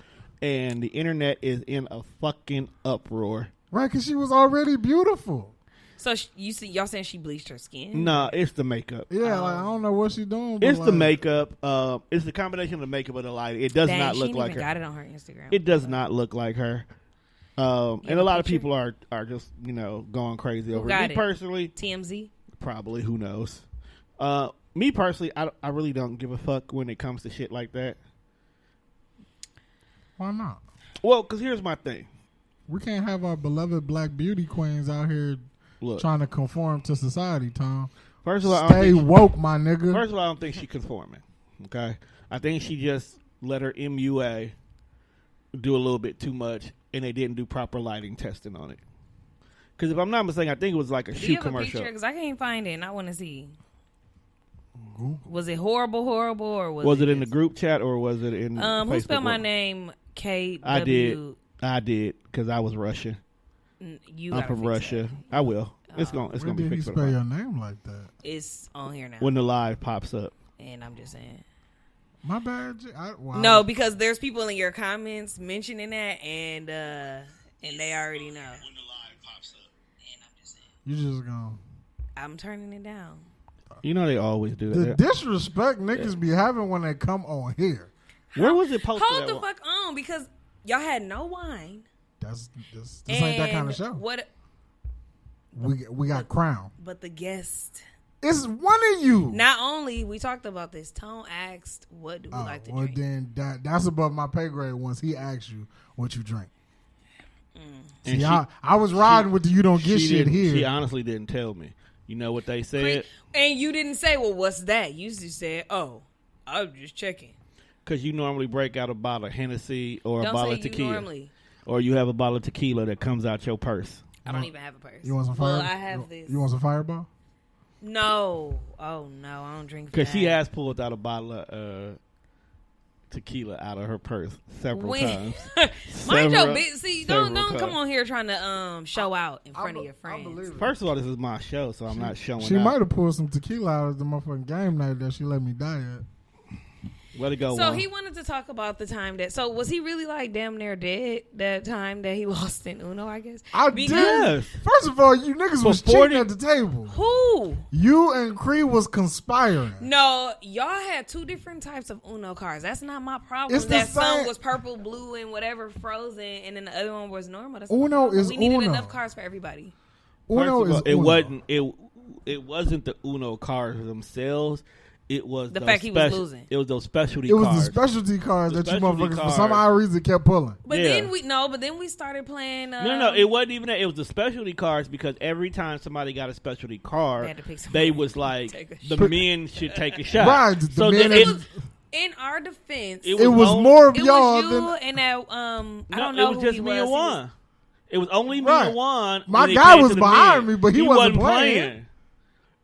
and the internet is in a fucking uproar. Right, because she was already beautiful. So you see, y'all saying she bleached her skin? Nah, it's the makeup. Yeah, like I don't know what she's doing. But It's like, the makeup. It's the combination of the makeup and the lighting. It does Dang, not she look ain't like even her. got it on her Instagram. It does not look like her. And a have a lot of picture? people are just going crazy over got it. Me it? personally, TMZ. probably, who knows. Me personally, I really don't give a fuck when it comes to shit like that. Why not? Well, because here's my thing. We can't have our beloved black beauty queens out here Look, trying to conform to society, Tom. first of all, I Stay don't think woke, my nigga. first of all, I don't think she's conforming. Okay, I think she just let her MUA do a little bit too much, and they didn't do proper lighting testing on it. Because if I'm not mistaken, I think it was like a Do shoe you have commercial. a picture? Because I can't find it, and I want to see. Google. Was it horrible, or Was it in the just- group chat or was it in? Who Facebook spelled my group? name? KW. I did because I was Russian. You I'm gotta from fix Russia. I will. It's gonna When be did he fixed spell your name like that? that. It's on here now, when the live pops up. and I'm just saying. My bad. Wow. No, because there's people in your comments mentioning that, and they already know. You just gonna. I'm turning it down. You know they always do The that. disrespect niggas be having when they come on here. Where was it posted? Hold at the one? fuck on, because y'all had no wine. This ain't that kind of show. What? We got crown. But the guest. It's one of you. Not only we talked about this, Tone asked, "What do we like to well drink?" then that's above my pay grade. Once he asks you what you drink. And See, I was riding with the you don't get she shit didn't- here. She honestly didn't tell me. You know what they said? And you didn't say, "Well, what's that?" You just said, "Oh, I'm just checking." Because you normally break out a bottle of Hennessy or a Don't bottle say of you tequila, normally. or you have a bottle of tequila that comes out your purse. I don't even have a purse. You want some Well, fire? I have this. You want some Fireball? No. Oh no, I don't drink. Because she that. has pulled out a bottle of tequila out of her purse several times. Mind your Several- business. See, several don't come times. on here trying to show out in front of your I friends. believe it. First of all, this is my show, so I'm not showing She out. might have pulled some tequila out of the motherfucking game night that she let me die at. Let it go. So Juan. he wanted to talk about the time that. So was he really like damn near dead that time that he lost in Uno? I guess. I Because- did. First of all, you niggas was For 40 cheating at the table. Who? You and Cree was conspiring. No, y'all had two different types of Uno cards. That's not my problem. It's the That some same- was purple, blue, and whatever frozen, and then the other one was normal. That's Uno not my problem. is we needed Uno. enough cards for everybody. First Uno of all, is it Uno. wasn't it wasn't the Uno cards themselves. It was The those fact he was losing. It was those specialty It was cards. the specialty cards The that you specialty motherfuckers for cards. some odd reason kept pulling. But Yeah. then we started playing. No, it wasn't even that. It was the specialty cards because every time somebody got a specialty They card, had to pick they somebody was to like take a the shot. men should take a shot. Right, the So men then that- it, was, in our defense, It was only- more of it y'all was you than and that I No, don't know it was who just he me was. and He Juan. It was only me Right. and Juan. My when it guy came was to the behind men. me, but he wasn't playing.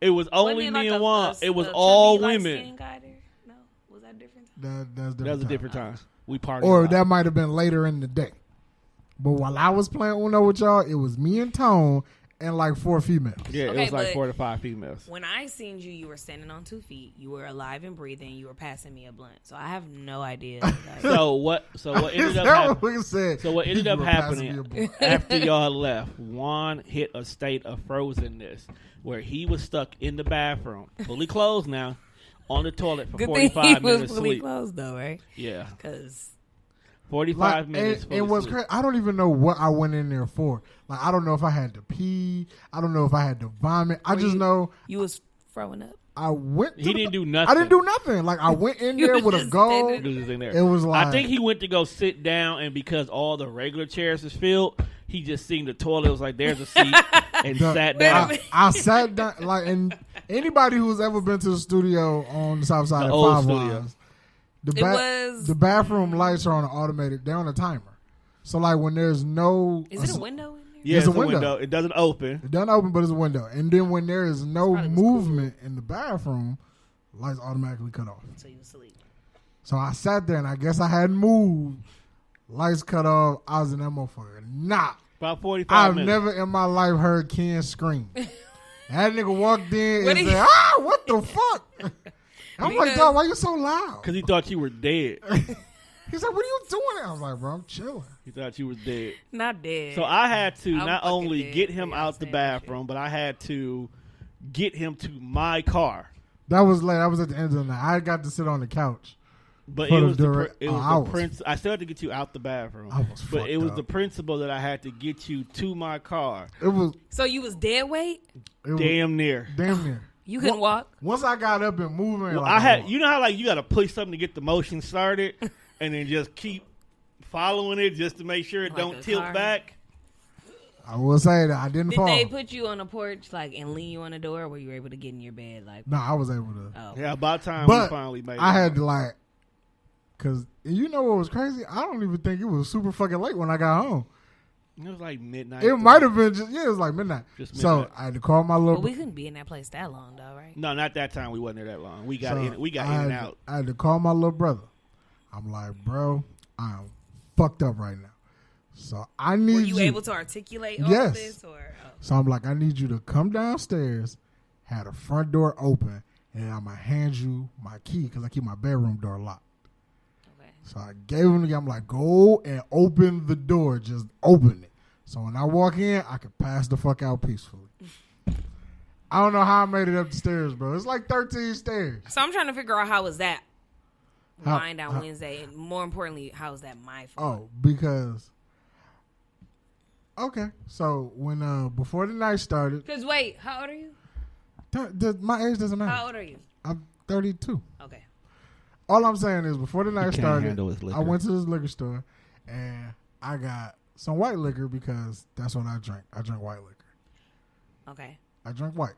It was only Wasn't it me like and a- Juan. a- It was a all chubby, light-skinned women. guy there? No, was that different? that's different. That was a time. different time. We partied. Or a lot. that might have been later in the day. But while I was playing Uno with y'all, it was me and Tone and like 4 females. Yeah, Okay, it was like but 4 to 5 females. When I seen you, you were standing on 2 feet. You were alive and breathing. You were passing me a blunt. So I have no idea. Like, So what ended Is up that happening? what we said? So what ended You up were passing me a happening blunt. after y'all left? Juan hit a state of frozenness where he was stuck in the bathroom, fully closed now, on the toilet for good thing 45 he was minutes fully sleep. closed, though, right? Yeah, Because 45 minutes. And fully what's sleep. crazy, I don't even know what I went in there for. Like, I don't know if I had to pee. I don't know if I had to vomit. I just know you was throwing up. I went. He didn't do nothing. I didn't do nothing. Like, I went in You there was with a just goal. standing He was in there. It was like I think he went to go sit down, and because all the regular chairs is filled, he just seen the toilet. Was like, "There's a seat," and sat down. I sat down. Like, and anybody who's ever been to the studio on the south side The of old Five studio. Lines, was- the bathroom lights are on an automatic. They're on a timer. So like when there's no, Is it a window in there? Yeah, There's it's a a window. window. It doesn't open. it doesn't open, but it's a window. And then when there is no probably was movement in the bathroom, lights automatically cut off. So you was asleep. So I sat there and I guess I hadn't moved. Lights cut off. I was in that motherfucker. Nah. About 45 I've minutes. never in my life heard Ken scream. That nigga walked in What and he- said, what the fuck? I'm like, Because- dog, why you so loud? Because he thought you were dead. He said, what are you doing? I was like, bro, I'm chilling. He thought you was dead. Not dead. So I had to I'm not fucking only dead. get him Yeah, out the same shit. bathroom, but I had to get him to my car. That was late. I was at the end of the night. I got to sit on the couch. But For it the was the direct- it was I the was- prince. I still had to get you out the bathroom. I was but it was fucked the up. principle that I had to get you to my car. It was, So you was dead weight? Damn near. damn near. You couldn't walk? Once I got up and moving, Well, like, I had. You know how like you got to push something to get the motion started, and then just keep following it just to make sure it Like don't a tilt car. back. I will say that I didn't Did fall. they put you on a porch like and lean you on the door, or were you able to get in your bed? Like, No, I was able to. oh, Yeah, about time But we finally made it. I had to like, cause you know what was crazy? I don't even think it was super fucking late when I got home. It was like midnight. It might have been just it was like midnight. Just So midnight. I had to call my little. but we couldn't be in that place that long, though, right? No, not that time. We wasn't there that long. We got so in. We got I in and had- out. I had to call my little brother. I'm like, bro, I'm fucked up right now. So I need Were you able to articulate all Yes. of this? Or So I'm like, I need you to come downstairs, have the front door open, and I'm gonna hand you my key because I keep my bedroom door locked. okay. So I gave him the key. I'm like, go and open the door. Just open it. So when I walk in, I can pass the fuck out peacefully. I don't know how I made it up the stairs, bro. It's like 13 stairs. So I'm trying to figure out how was that How- wind down Wednesday, and more importantly, how was that my fault? Oh, because okay. So when before the night started, Because wait, how old are you? my age doesn't How matter. old are you? I'm 32. Okay. All I'm saying is before the night can't started, handle his liquor. I went to this liquor store and I got some white liquor because that's what I drink. I drink white liquor. Okay. I drink white.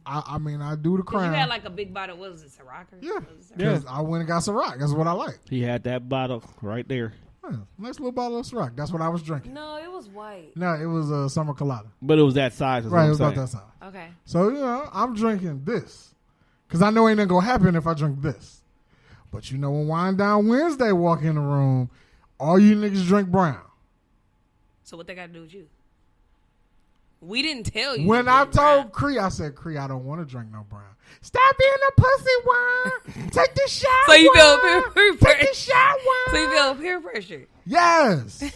I mean, I do the 'Cause crown. you had like a big bottle. What was it, Ciroc? Or Yeah, what was it? because I went and got Ciroc. That's what I like. He had that bottle right there. Yeah, nice little bottle of Ciroc. That's what I was drinking. No, it was white. No, it was a summer colada. But it was that size. Is Right, what it I'm was about saying. that size. Okay. So, you know, I'm drinking this. Because I know ain't nothing going to happen if I drink this. But you know, when Wind Down Wednesday walk in the room, all you niggas drink brown. So what they got to do with you? We didn't tell you. When to I drink brown. told Cree, I said, Cree, I don't want to drink no brown. Stop being a pussy, Wine. Take the shot, So you feel Wine. peer Take the pressure. shot, Wine. So you feel peer pressure. Yes.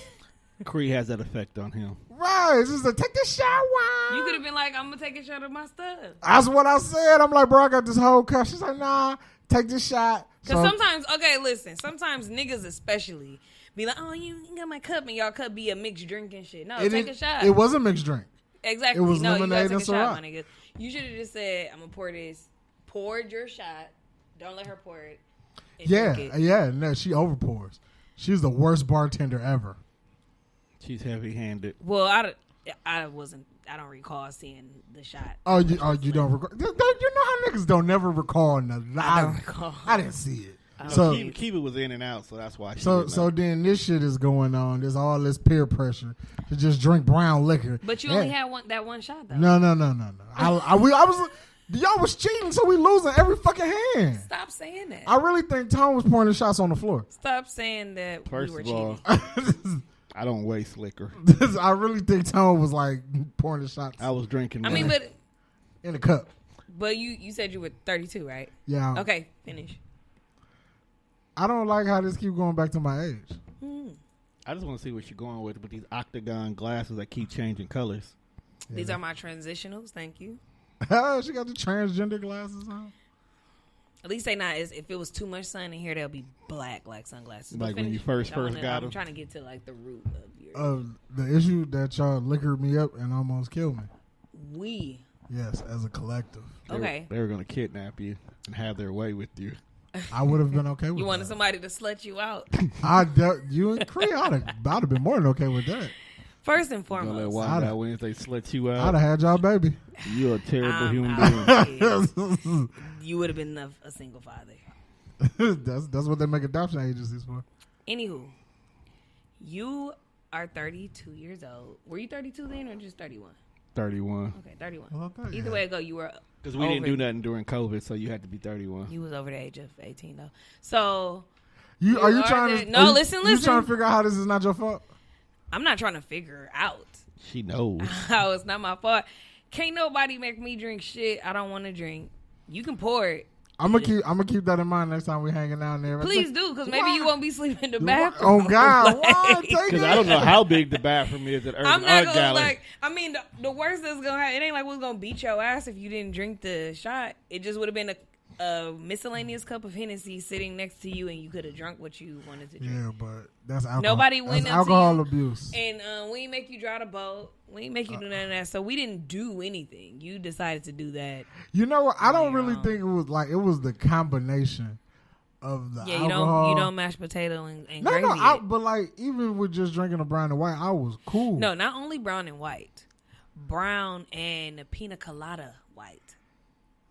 Cree has that effect on him. Right. It's just like, take the shot, Wine. You could have been like, I'm gonna take a shot of my stuff. That's what I said. I'm like, bro, I got this whole cup. She's like, nah, take this shot. Because So- sometimes, okay, listen, sometimes niggas especially be like, oh, you got my cup, and y'all cup be a mixed drink and shit. No, take a shot. It was a mixed drink. Exactly. it was no, lemonade you and gotta take a shot, Ciroc. my nigga. You should have just said, I'm gonna pour this. Poured your shot. Don't let her pour it. And Yeah, drink it. yeah. No, she overpours. She's the worst bartender ever. She's heavy-handed. Well, I wasn't. I don't recall seeing the shot. Oh, you don't recall? You know how niggas don't never recall nothing. I don't recall. I didn't see it. So So, Keiva was in and out, so that's why. She so, didn't so know. then this shit is going on. There's all this peer pressure to just drink brown liquor. But you Yeah. only had one shot though. No. I was. Y'all was cheating, so we losing every fucking hand. Stop saying that. I really think Tom was pouring the shots on the floor. Stop saying that First we were of all, cheating. I don't waste liquor. I really think Tone was like pouring the shots. I was drinking. I mean, but in a cup. But you said you were 32, right? Yeah. Okay, finish. I don't like how this keep going back to my age. I just want to see what you're going with these octagon glasses that keep changing colors. Yeah. These are my transitionals. Thank you. She got the transgender glasses on. At least they not. If it was too much sun in here, they'll be black like sunglasses. Like when you first got them. I'm trying to get to like the root of your. The issue that y'all liquored me up and almost killed me. We. Yes, as a collective. Okay. They were going to kidnap you and have their way with you. I would have been okay with You wanted that. somebody to slut you out. You and Cree, I'd have been more than okay with that. First and Gonna let foremost. Wild Out Wednesday slut you I'd out. have had y'all baby. You're a terrible human being. You would have been a single father. That's what they make adoption agencies for. Anywho, you are 32 years old. Were you 32 then or just 31? 31. Okay, 31. Well, I thought, Either yeah. way it go, you were Because we didn't do nothing during COVID, so you had to be 31. You was over the age of 18 though. So Are you are trying the- to? No, you, listen. You trying to figure out how this is not your fault? I'm not trying to figure out She knows. how it's not my fault. Can't nobody make me drink shit I don't want to drink. You can pour it. I'm gonna keep that in mind next time we hanging out there. Please do, because maybe you won't be sleeping in the Why? bathroom. Oh God, Like, why? Take Because it. I don't know how big the bathroom is at I'm Urban not Art gonna Gallery. the worst that's gonna happen. It ain't like we're gonna beat your ass if you didn't drink the shot. It just would have been a miscellaneous cup of Hennessy sitting next to you, and you could have drunk what you wanted to drink. Yeah, but that's alcohol. Nobody went that's up to alcohol you. abuse. And we ain't make you drive the boat. We ain't make you do none of that. So we didn't do anything. You decided to do that. You know what? I don't Later really on. think it was the combination of the Yeah, alcohol. you don't mash potato and No, gravy. no. But like even with just drinking a brown and white, I was cool. No, not only brown and white, brown and pina colada white.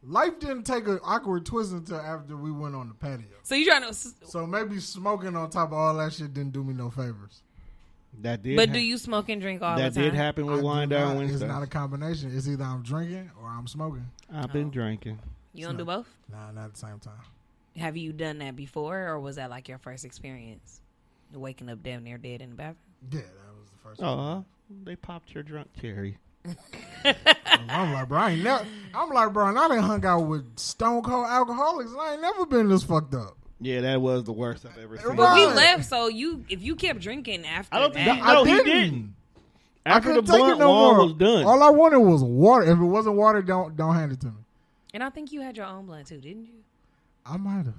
Life didn't take an awkward twist until after we went on the patio. So you trying to? So maybe smoking on top of all that shit didn't do me no favors. That did. But do you smoke and drink all the That time? did happen with I do Wine not- Down It's Wednesday. not a combination. It's either I'm drinking or I'm smoking. I've been drinking. You don't do both? Nah, not at the same time. Have you done that before, or was that like your first experience? Waking up damn near dead in the bathroom? Yeah, that was the first one. Oh, they popped your drunk cherry. I'm like, bro, I done hung out with stone cold alcoholics and I ain't never been this fucked up. Yeah, that was the worst I've ever seen. But we Right. left, so if you kept drinking after I don't think that, No, he didn't. didn't. I After the couldn't take it blunt, no Juan more. was done. All I wanted was water. If it wasn't water, don't hand it to me. and I think you had your own blunt too, didn't you? I might have.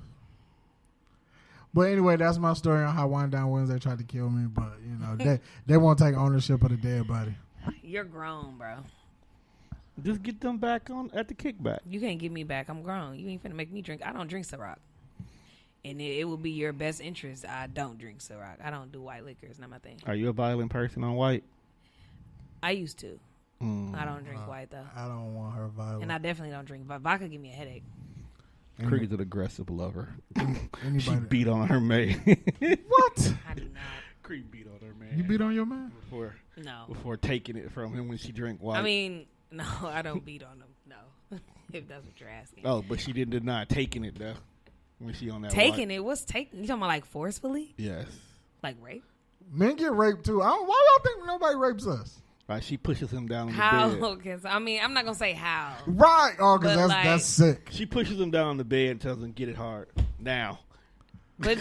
But anyway, that's my story on how Wine Down Wednesday tried to kill me. But you know, they won't take ownership of the dead body. You're grown, bro. Just get them back on at the kickback. You can't get me back. I'm grown. You ain't finna make me drink. I don't drink Ciroc. And it will be your best interest. I don't drink Ciroc. I don't do white liquor. It's not my thing. Are you a violent person on white? I used to. I don't drink white, though. I don't want her violent. And I definitely don't drink vodka. Give me a headache. Creed's an aggressive lover. Anybody? She beat on her maid. What? I do not. Creed beat on her man. You beat on your man? No. Before taking it from him when she drank white. I mean, no, I don't beat on them. No. If that's what you're asking. Oh, but she didn't deny taking it though. When she on that Taking white. it? What's taking? You talking about like forcefully? Yes. Like rape? Men get raped too. Why y'all think nobody rapes us? Right, she pushes him down on How? the bed. Because, I mean, I'm not going to say how. Right. Oh, because But, that's like- sick. She pushes him down on the bed and tells him get it hard now. But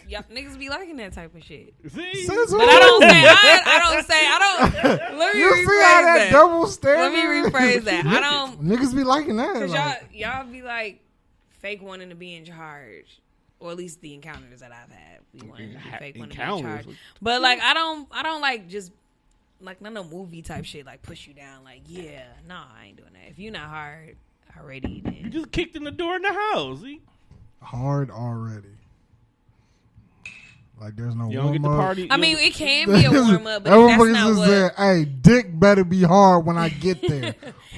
y'all niggas be liking that type of shit. See? Says who? But I don't. Let me You rephrase see how that that. double Let standard? me rephrase that. I don't. Niggas be liking that. Because like- y'all be like fake wanting to be in charge. Or at least the encounters that I've had. We wanted to be fake wanting to be in Encounters? charge. But like, I don't like just. Like, none of movie type shit, like, push you down. Like, yeah, nah, I ain't doing that. If you're not hard already, You then. just kicked in the door in the house. See? hard already. Like there's no You don't get warm the up. party. I mean, it can be a warm up, but That if that's motherfucker not just what. said, "Hey, dick better be hard when I get there." If that's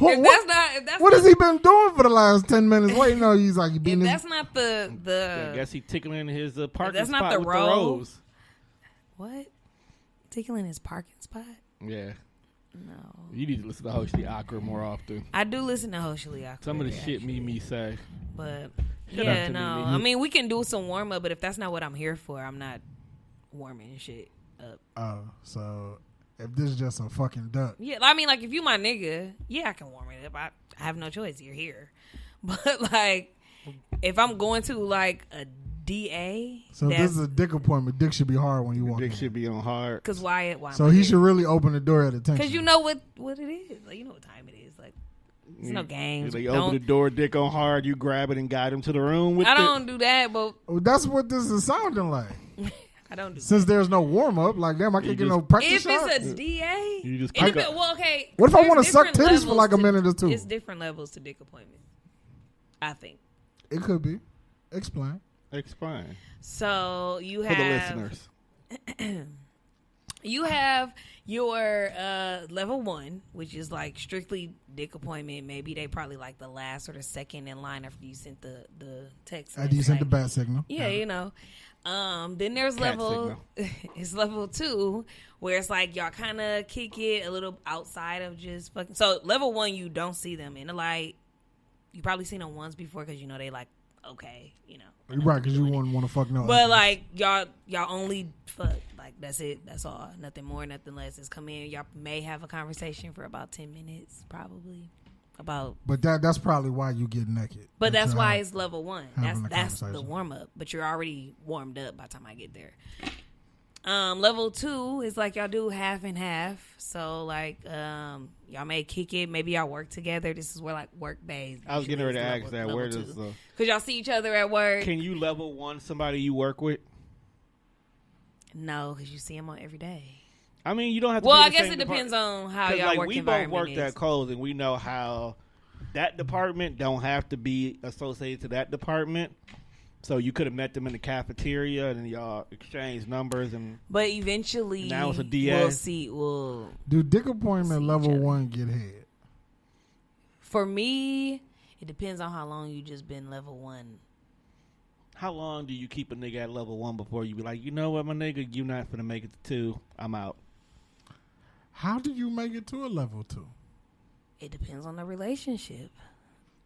what not, has he been doing for the last 10 minutes? Wait, no, he's like he if beating his. that's not the I guess he tickling his parking that's not spot the with role. the rose. what tickling his parking spot. Yeah. No, You need to listen to Hoshi Akra more often. I do listen to Hoshili. Some of the shit Mimi say. but Shut yeah, up to no. Mimi. I mean, we can do some warm up, but if that's not what I'm here for, I'm not warming and shit. up. Oh, so if this is just a fucking duck. Yeah, I mean, like, if you my nigga, yeah, I can warm it up. I have no choice. You're here. But, like, if I'm going to, like, a DA. So if this is a dick appointment, dick should be hard when you walk in. Dick should be on hard. Because why So he should really open the door at attention. Because you know what it is. Like, you know what time it is. Like, it's no games. They open the door, dick on hard, you grab it and guide him to the room with I don't do that, but... Well, that's what this is sounding like. I don't do Since that. there's no warm-up, like, damn, I can't get no practice If shots. it's a DA... You just well, okay. What if I there's want to suck different titties for like a levels minute or two? It's different levels to dick appointments, I think. It could be. Explain. Explain. So you For the have listeners. you have your level 1, which is like strictly dick appointment. Maybe they probably like the last or the second in line after you sent the text. After you sent the right? bat signal. Yeah, you know. Then there's Cat level it's level 2 where it's like y'all kind of kick it a little outside of just fucking. So level 1, you don't see them in the light. You probably seen them once before because you know they like okay, you know. Right, because you wouldn't want to fuck no. But like y'all only fuck, like that's it, that's all, nothing more, nothing less. Is come in, y'all may have a conversation for about 10 minutes, probably about. But that's probably why you get naked. But that's why it's level 1. That's the conversation. warm up. But you're already warmed up by the time I get there. Level 2 is like y'all do half and half. So like y'all may kick it. Maybe y'all work together. This is where like work days. I was getting ready to ask that. Where does because y'all see each other at work. Can you level 1 somebody you work with? No, because you see them on every day. I mean, you don't have to. Well, be I in the guess same it depends on how department. y'all Like, work we both environment worked is. at Kohl's, and we know how that department don't have to be associated to that department. So you could have met them in the cafeteria, and then y'all exchanged numbers. But eventually, now it's a DA. We'll see. Do dick appointment level 1 get head? For me, it depends on how long you just been level 1. How long do you keep a nigga at level 1 before you be like, you know what, my nigga, you not finna make it to 2. I'm out. How do you make it to a level 2? It depends on the relationship.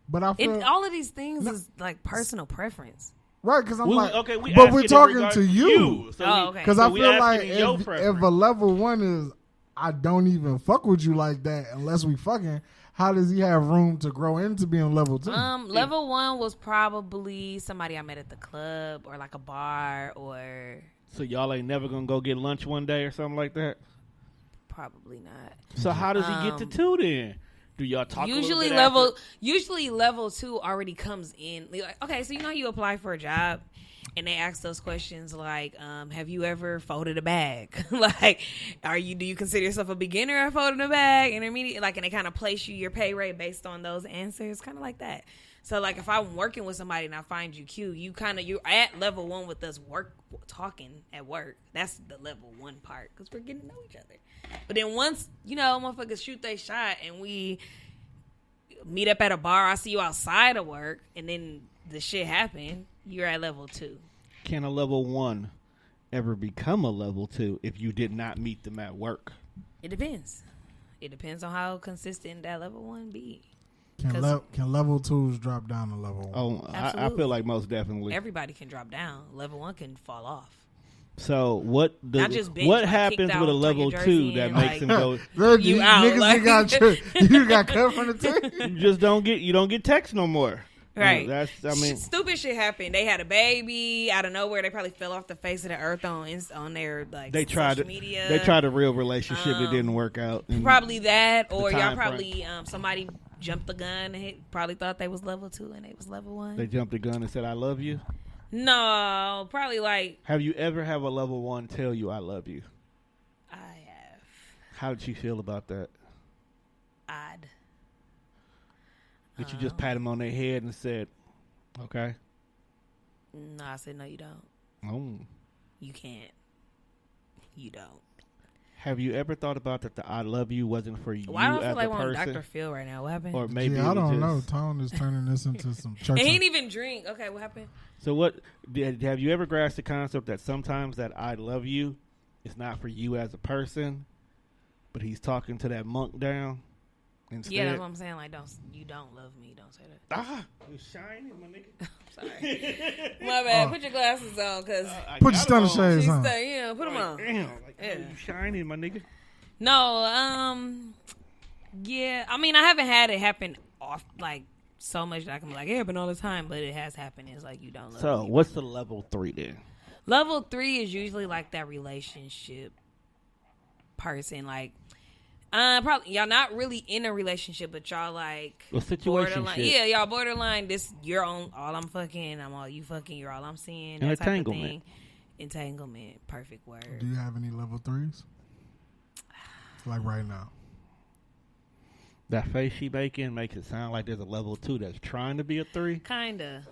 But I feel all of these things is like personal preference. Right, because I'm but we're talking to you. So because I feel like if a level 1 is, I don't even fuck with you like that unless we fucking. How does he have room to grow into being level 2? Level 1 was probably somebody I met at the club or like a bar or. So y'all ain't never gonna go get lunch one day or something like that? Probably not. So how does he get to 2 then? Do y'all talk? Usually level 2 already comes in. Like, okay, so you know you apply for a job and they ask those questions like, have you ever folded a bag? Like, do you consider yourself a beginner at folding a bag, intermediate? Like, and they kind of place your pay rate based on those answers, kind of like that. So like if I'm working with somebody and I find you cute, you're at level 1 with us talking at work. That's the level 1 part because we're getting to know each other. But then once, motherfuckers shoot their shot and we meet up at a bar, I see you outside of work and then the shit happen, you're at level 2. Can a level 1 ever become a level 2 if you did not meet them at work? It depends. It depends on how consistent that level 1 be. Can level 2s drop down to level 1? Oh, I feel like most definitely. Everybody can drop down. Level 1 can fall off. So what happens with a level 2 that makes him go? You out, niggas you got cut from the team. You just don't get text no more. Right. Stupid shit happened. They had a baby out of nowhere. They probably fell off the face of the earth on their social media. They tried a real relationship that didn't work out. Probably that, or y'all probably somebody jumped the gun and probably thought they was level 2 and they was level 1. They jumped the gun and said, "I love you." No, probably like. Have you ever have a level 1 tell you, "I love you"? I have. How did you feel about that? Odd. Did you just pat him on their head and said, "Okay"? No, I said no. You don't. Oh. You can't. You don't. Have you ever thought about that the "I love you" wasn't for you I don't as feel like a we're on person? Dr. Phil right now. What happened? Or maybe I don't know. Tone is turning this into some church. And he didn't even drink. Okay, what happened? So have you ever grasped the concept that sometimes that "I love you" is not for you as a person, but he's talking to that monk down? instead. Yeah, that's what I'm saying. Like, you don't love me. Don't say that. Ah, you shining, my nigga. Sorry. My bad. Put your glasses on, cause Put your stunner shades on. yeah, put them on. Damn, like, yeah. You shining, my nigga. No, yeah. I mean, I haven't had it happen off like so much that I can be like, it happened all the time, but it has happened. It's like you don't love me. So, what's the level 3 then? Level 3 is usually like that relationship person, like probably y'all not really in a relationship, but y'all like a situation. Borderline. Yeah, y'all borderline. This you're on all I'm fucking, I'm all you fucking, you're all I'm seeing. That type of thing. Entanglement, perfect word. Do you have any level 3s? Like right now. That face she making makes it sound like there's a level 2 that's trying to be a 3. Kinda.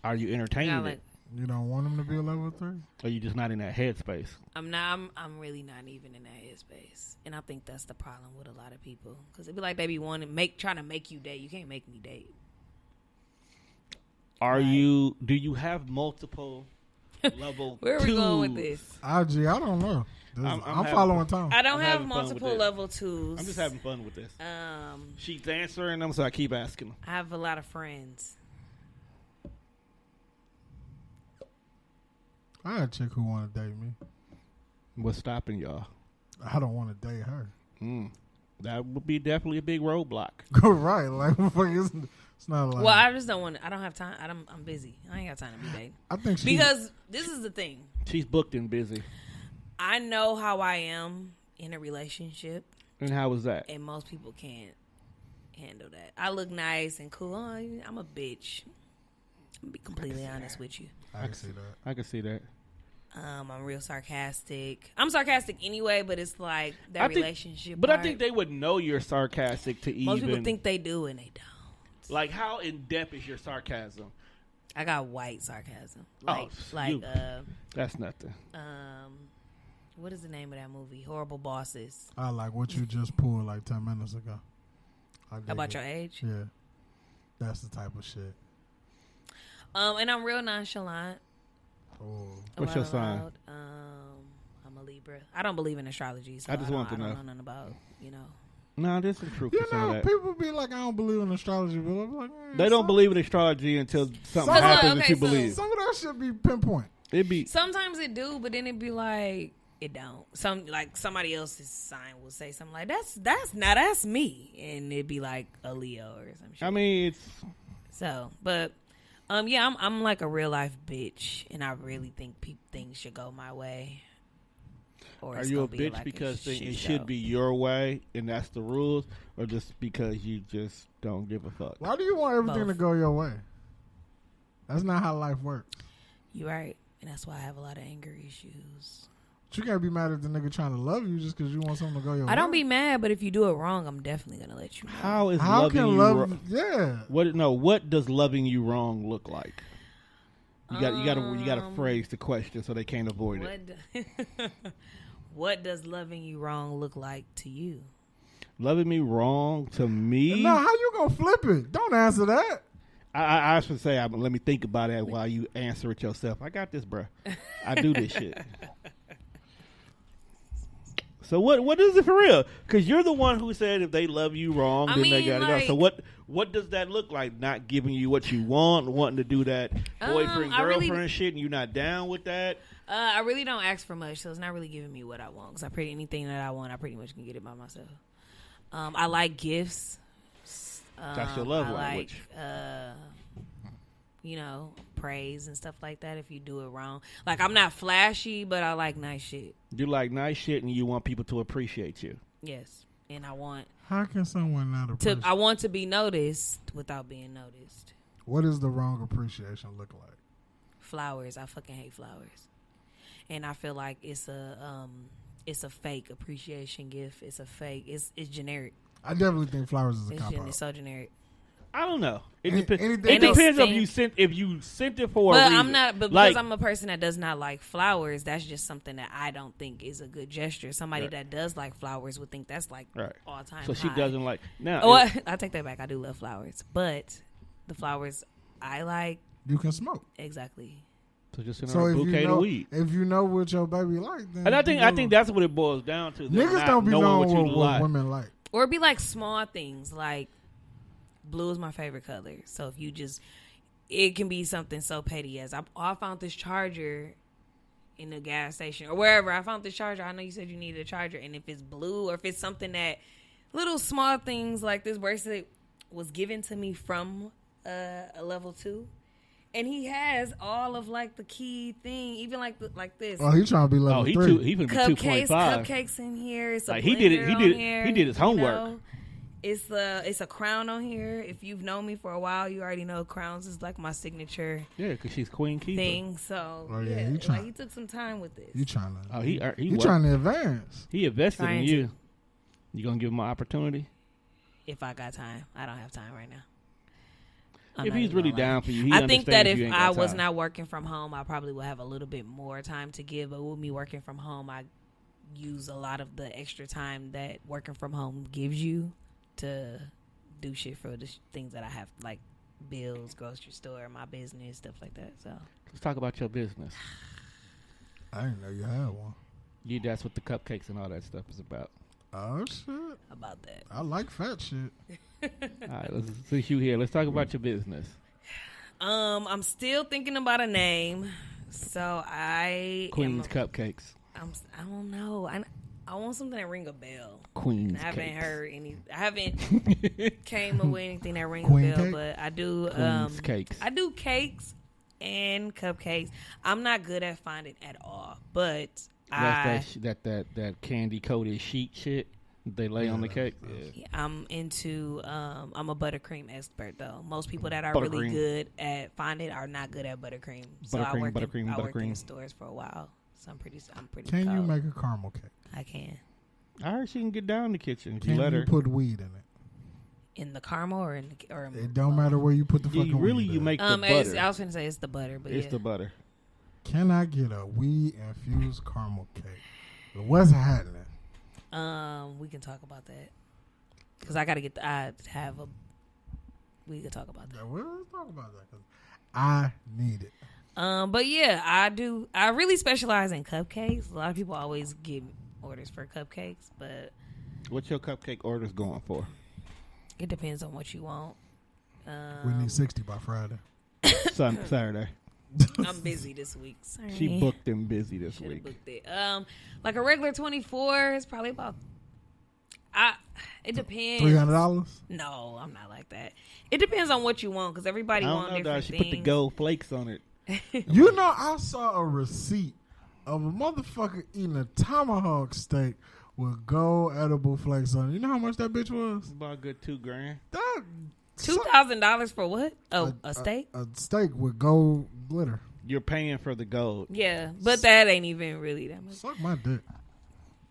Are you entertaining it? You don't want them to be a level 3? Or you just not in that headspace? I'm not. I'm really not even in that headspace, and I think that's the problem with a lot of people. Because it'd be like they be trying to make you date. You can't make me date. Do you have multiple level? Where are we going with this? I don't know. I'm following Tom. I don't have multiple level 2s. I'm just having fun with this. She's answering them, so I keep asking them. I have a lot of friends. I had a chick who want to date me. What's stopping y'all? I don't want to date her. That would be definitely a big roadblock. Right, like it's not like. Well, I just don't want to. I don't have time. I'm busy. I ain't got time to be dating. I think because this is the thing. She's booked and busy. I know how I am in a relationship. And how was that? And most people can't handle that. I look nice and cool. Oh, I'm a bitch. I'm gonna be completely honest with you. I can see that. I can see that. I'm real sarcastic. I'm sarcastic anyway, but it's like that relationship. But I think they would know you're sarcastic to even. Most people think they do and they don't. Like, how in depth is your sarcasm? I got white sarcasm. That's nothing. What is the name of that movie? Horrible Bosses. I like what you just pulled like 10 minutes ago. About your age? Yeah, that's the type of shit. And I'm real nonchalant. Oh. What's your sign? I'm a Libra. I don't believe in astrology, so I just want to know. I don't know nothing about, No, there's some truth to that. People be like, I don't believe in astrology, but I'm like, they don't believe in astrology until something happens that you believe. Some of that should be pinpoint. Sometimes it do, but then it be like it don't. Somebody else's sign will say something like that's me, and it'd be like a Leo or some shit. I mean, it's so, but. Yeah, I'm like a real life bitch, and I really think things should go my way. Or are you a bitch because it should be your way, and that's the rules, or just because you just don't give a fuck? Why do you want everything to go your way? That's not how life works. You're right, and that's why I have a lot of anger issues. But you can't be mad at the nigga trying to love you just because you want something to go your way. I don't be mad, but if you do it wrong, I'm definitely gonna let you know. How can love? Yeah. What does loving you wrong look like? You got to phrase the question so they can't avoid it. What does loving you wrong look like to you? Loving me wrong to me? No, how you gonna flip it? Don't answer that. I should say, let me think about it while you answer it yourself. I got this, bro. I do this shit. So what is it for real? Because you're the one who said if they love you wrong, then they gotta go. So what does that look like? Not giving you what you want, wanting to do that boyfriend girlfriend shit, and you're not down with that. I really don't ask for much, so it's not really giving me what I want. Because anything that I want, I pretty much can get it by myself. I like gifts. That's your love language. Praise and stuff like that if you do it wrong. Like, I'm not flashy, but I like nice shit. You like nice shit and you want people to appreciate you. Yes. And I want... How can someone not appreciate? I want to be noticed without being noticed. What does the wrong appreciation look like? Flowers. I fucking hate flowers. And I feel like it's a fake appreciation gift. It's a fake... It's generic. I definitely think flowers is a cop-out. It's so generic. I don't know. It depends if you sent it for a reason. I'm not, but because I'm a person that does not like flowers, that's just something that I don't think is a good gesture. Somebody that does like flowers would think that's like all time. So she doesn't like now. Oh, I take that back. I do love flowers, but the flowers I like, you can smoke. Exactly. So just in a bouquet of weed. If you know what your baby like, then and I think that's what it boils down to. Niggas don't be knowing what women like. Or it'd be like small things, like blue is my favorite color. So if you just, it can be something so petty as I found this charger in the gas station or wherever. I found this charger. I know you said you needed a charger, and if it's blue or if it's something that little small things like this bracelet was given to me from a level 2. And he has all of like the key thing, even like this. Oh, he's trying to be level 3. He would be Cupcakes, 2.5. cupcakes in here. It's a Like, blender he did his homework. You know? It's a crown on here. If you've known me for a while, you already know crowns is like my signature. Yeah, because she's Queen Keiva. Thing. So Oh, yeah, he took some time with this. You trying to? Oh, he trying to advance. He invested in Trying you. to. You gonna give him an opportunity? If I got time, I don't have time right now. If he's really down for you, he I think that understands you if ain't I got was time. not working from home, I probably would have a little bit more time to give. But with me working from home, I use a lot of the extra time that working from home gives you to do shit for the things that I have, like bills, grocery store, my business, stuff like that. So Let's talk about your business. I didn't know you had one. That's what the cupcakes and all that stuff is about. Oh shit! about that. I like fat shit. All right, since you here, let's talk about your business. I'm still thinking about a name. So Queen's Cupcakes. I don't know. I want something that ring a bell. Queen's I haven't Cakes. heard any. I haven't came up with anything that ring Queen a bell, cake? but I do. Queen's Cakes. I do cakes and cupcakes. I'm not good at finding at all, but that candy coated sheet shit they lay on the cake. Yeah. I'm into. I'm a buttercream expert though. Most people that are Buttercream. really good at finding are not good at buttercream. So I worked in stores for a while, so I'm pretty. Can you cold. make a caramel cake? I can. I heard she can get down in the kitchen. If Can you let you her. put weed in it? In the caramel or It don't matter where you put the fucking weed. You at. make the butter. I was gonna say it's the butter, but It's the butter. Can I get a weed infused caramel cake? What's happening? We can talk about that because I gotta get. We can talk about that. Well, let's talk about that because I need it. But yeah, I do. I really specialize in cupcakes. A lot of people always give orders for cupcakes, but What's your cupcake orders going for? it depends on what you want. We need 60 by Friday. Saturday. I'm busy this week. Sorry. She booked and busy this Should've week. booked it. Like a regular 24 is probably about. It depends. $300? No, I'm not like that. It depends on what you want because everybody I wants don't know, different dog. She things. put the gold flakes on it. You know, I saw a receipt of a motherfucker eating a tomahawk steak with gold edible flakes on it. You know how much that bitch was? About a good $2,000. That $2,000 for what? Oh, a steak? A steak with gold glitter. You're paying for the gold. Yeah, but that ain't even really that much. Suck my dick.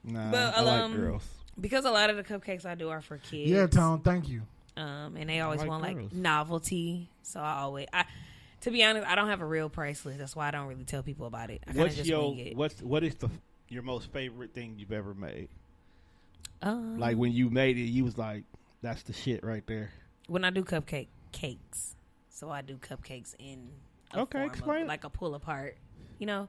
Nah, But, I like girls. Because a lot of the cupcakes I do are for kids. Yeah, Tom, thank you. And they always like want girls. like novelty. So to be honest, I don't have a real price list. That's why I don't really tell people about it. I kinda just wing it. What is your most favorite thing you've ever made? Um, Like when you made it, you was like, "That's the shit right there." when I do cakes. So I do cupcakes in a Okay, form explain. of, like a pull apart. You know,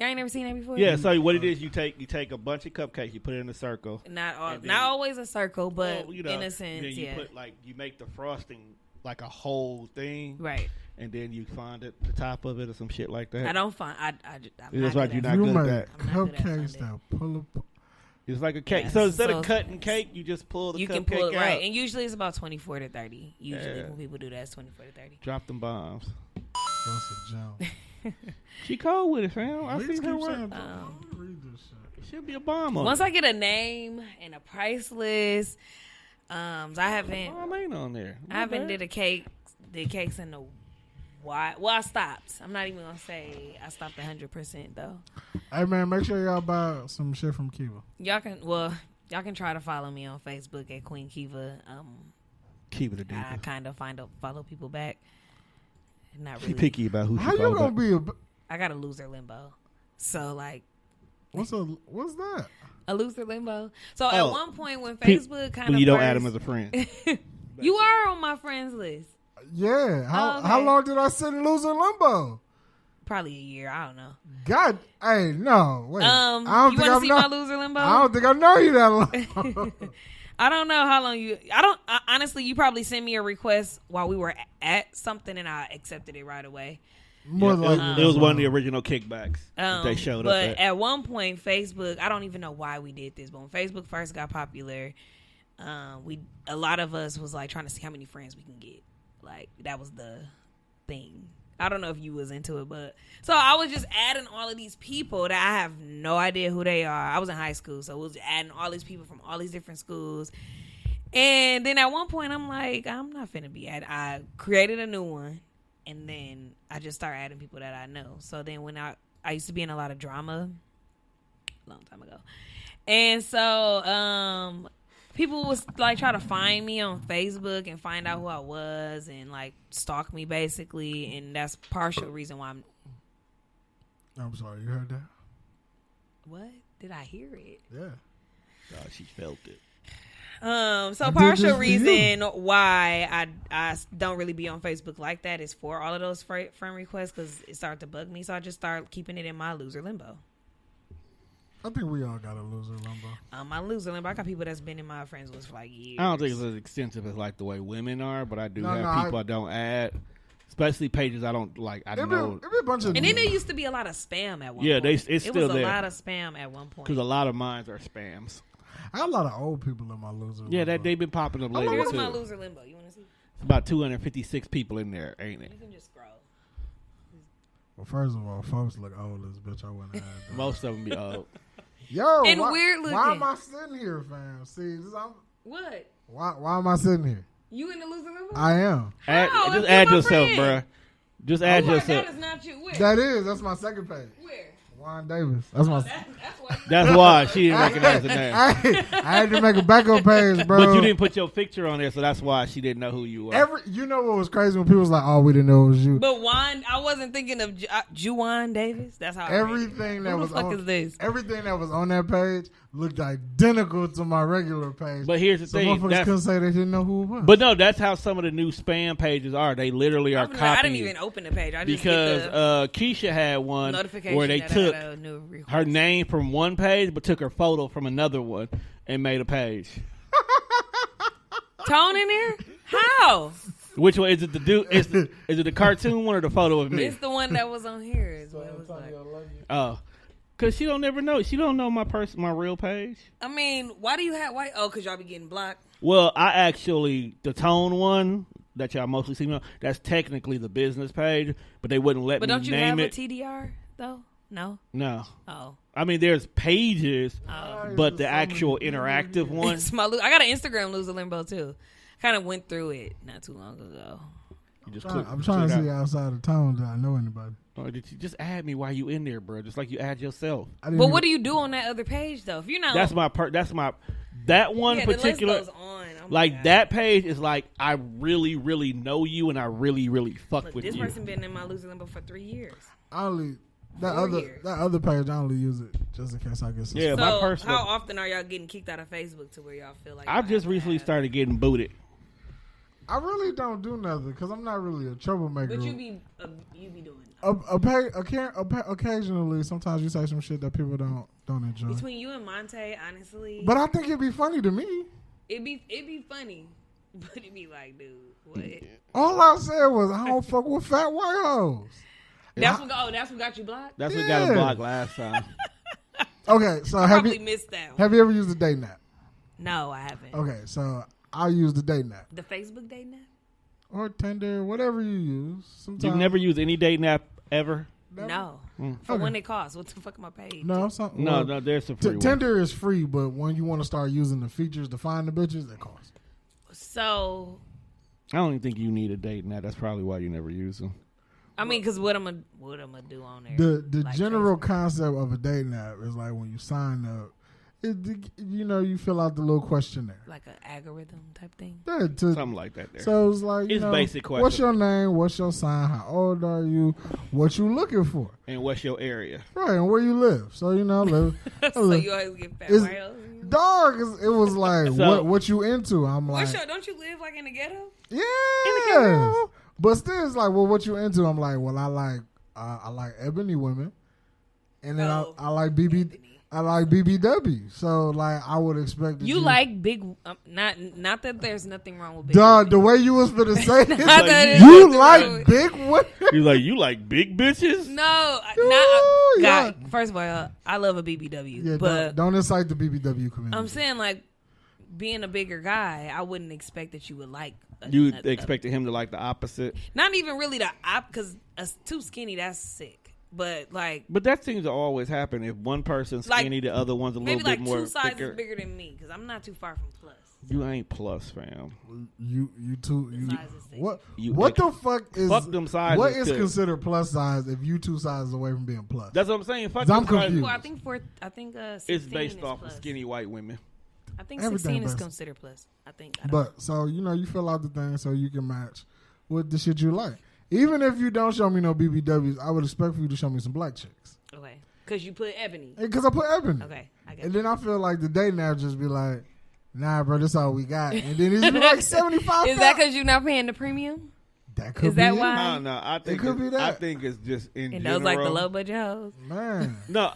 y'all ain't never seen that before. Yeah. So what it is, you take a bunch of cupcakes, you put it in a circle. Not then- always a circle, but Well, you know, in a sense, then you yeah. put you make the frosting like a whole thing, Right. and then you find the top of it or some shit like that. I don't find. I'm That's not right, good you're at not You good at make that. I'm not good at cupcakes finding. that pull up. It's like a cake. Yes, So instead so of cutting cake, you just pull the You cupcake can pull it out. right, and usually it's about 24 to 30. Usually Yeah. when people do that, it's 24 to 30. Drop them bombs. That's a jump. She cold with it, fam. I Please see her keep work. saying, read this shit. It should be a bomb on Once it. I get a name and a price list, I haven't Bomb ain't on there. I haven't did cakes in the why. Well, I stopped. I'm not even gonna say I stopped 100% though. Hey, man, make sure y'all buy some shit from Keiva. Y'all can try to follow me on Facebook at Queen Keiva. Keep it a I deep. kind of follow people back. Not She really. picky about who she How you follow gonna back. be a... I got a loser limbo. So like What's that? a loser limbo. So at Oh. one point when Pe- Facebook kind When of you don't add them as a friend. you are on my friends list. Yeah. How Okay. how long did I sit in loser limbo? Probably a year. I don't know. God, hey, no, wait. I don't You think want I've to see known- my loser limbo? I don't think I know you that long. I don't know how long honestly, you probably sent me a request while we were at something and I accepted it right away. More likely it was one of the original kickbacks that they showed up But at one point, Facebook, I don't even know why we did this, but when Facebook first got popular, a lot of us was like trying to see how many friends we can get. Like, that was the thing. I don't know if you was into it, but so I was just adding all of these people that I have no idea who they are. I was in high school, so I was adding all these people from all these different schools. And then at one point, I'm like, I'm not finna be I created a new one, and then I just started adding people that I know. So then when I used to be in a lot of drama a long time ago. And so people was like try to find me on Facebook and find out who I was and like stalk me basically, and that's partial reason why I'm sorry, you heard that? What? Did I hear it? Yeah. Oh, she felt it. So partial reason why I don't really be on Facebook like that is for all of those friend requests because it started to bug me. So I just started keeping it in my loser limbo. I think we all got a loser limbo. My loser limbo. I got people that's been in my friends list for like years. I don't think it's as extensive as like the way women are, but I do have people I don't add, especially pages I don't like. I know. It be a bunch of and then there used to be a lot of spam at one point. Yeah, it's it still was there. a lot of spam at one point. Because a lot of mine are spams. I got a lot of old people in my loser limbo. Yeah, they've been popping up lately Here's too. my loser limbo. You want to see? It's about 256 people in there, ain't it? You can just scroll. Well, first of all, folks look old as bitch. I wouldn't add that. Most of them be old. Yo, And why, weird looking. why am I sitting here, fam? See, What? why am I sitting here? You in the loser limbo? I am. How? Just If add you're my yourself, friend. bruh. Just add Oh, yourself. that is not you. Where? That's my second page. Where? Juan Davis. That's my. That's why. That's why she didn't recognize the name. I had to make a backup page, bro. But you didn't put your picture on there, so that's why she didn't know who you were. You know what was crazy when people was like, "Oh, we didn't know it was you." But Juan, I wasn't thinking of Juwan Davis. That's how. Everything that Who was the fuck on is this? everything that was on that page looked identical to my regular page. But here's the so thing. motherfuckers couldn't say they didn't know who it was. But no, that's how some of the new spam pages are. They literally are copying. I didn't even open the page. I just Because get the Keisha had one notification where they that I took had a new request. her name from one page, but took her photo from another one and made a page. Tone in there? How? Which one is it? Is it the cartoon one or the photo of me? It's the one that was on here. Is what it was like. Oh, because she don't never know. She don't know my real page. I mean, why do you have why? Oh, because y'all be getting blocked. Well, I actually the tone one that y'all mostly see me on. That's technically the business page, but they wouldn't let But me don't you name have it. a TDR though? No. No. Oh. I mean, there's pages, Oh. but the actual interactive one. It's my I got an Instagram loser limbo too. Kind of went through it not too long ago. You just I'm trying to see outside of town. Do I know anybody? Or did you just add me while you in there, bro? Just like you add yourself. But what do you do on that other page though? If you're not, That's my. That one yeah, particular. the list goes on. Oh my like God. that page is like I really, really know you, and I really, really fuck Look, with this you. person been in my loser limbo for 3 years. I only that 4 other years. that other page. I only use it just in case I get some. Yeah, So my personal. how often are y'all getting kicked out of Facebook to where y'all feel like I've y'all just have to recently have- started getting booted. I really don't do nothing because I'm not really a troublemaker. But you be doing Occasionally, sometimes you say some shit that people don't enjoy. between you and Monte. Honestly, But I think it'd be funny to me. it be funny, but it be like, dude, what? All I said was I don't fuck with fat white hoes. That's what got you blocked. That's what got Yeah. him blocked last time. Okay, so I have probably you missed that one. have you ever used a dating app? No, I haven't. Okay, so I use the dating app The Facebook dating app? or Tinder, whatever you use. Sometimes You've never used any dating app ever? No. For Okay. when it costs. What the fuck am I paid? No, something. No, there's some free ones. Tinder is free, but when you want to start using the features to find the bitches, it costs. So, I don't even think you need a dating app. That's probably why you never use them. I mean, because what I'm gonna do on there? The Like general Facebook. concept of a dating app is like when you sign up, you fill out the little questionnaire. Like an algorithm type thing. Yeah, to, Something like that there. so it's like It's basic questions. What's your name? What's your sign? How old are you? What you looking for? And what's your area? Right, and where you live. So live. So you always get fat It's- white hoes? Dog, it was like So- what you into? I'm like, Don't you live like in the ghetto? yeah. But still, it's like, well, what you into? I'm like, well, I like ebony women, and then Oh, I like BB. Ebony. I like BBW, so like I would expect that You like big, not that there's nothing wrong with big. Dog, the way you was finna say it, Not that there's you nothing wrong like with- big women. You like big bitches? No, Ooh, God. yeah. First of all, I love a BBW, Yeah, but don't incite the BBW community. I'm saying like being a bigger guy, I wouldn't expect that you would like. You expected him to like the opposite? Not even really the because too skinny. That's sick. But like, But that seems to always happen. If one person's Like, skinny, the other one's a little maybe bit like more 2 sizes thicker. bigger than me because I'm not too far from plus. You ain't plus, fam. You too. You, Size is thick. what the fuck is Fuck them sizes, what is too. considered plus size if you 2 sizes away from being plus? That's what I'm saying. Fuck I'm them sizes. confused. Well, I think 16 It's based is off plus. of skinny white women. I think Everything 16 is based. considered plus. I think. I don't But so you fill out the thing so you can match with the shit you like. Even if you don't show me no BBWs, I would expect for you to show me some black chicks. know. Okay, because you put ebony. Because I put Ebony. Okay, I get And it. then I feel like the dating app just be like, nah, bro, this all we got. And then it's be like 75. Is that because you're not paying the premium? That could is that be it. why? No, I think could be that. I think it's just in And general. those like the low budget hoes. Man. No,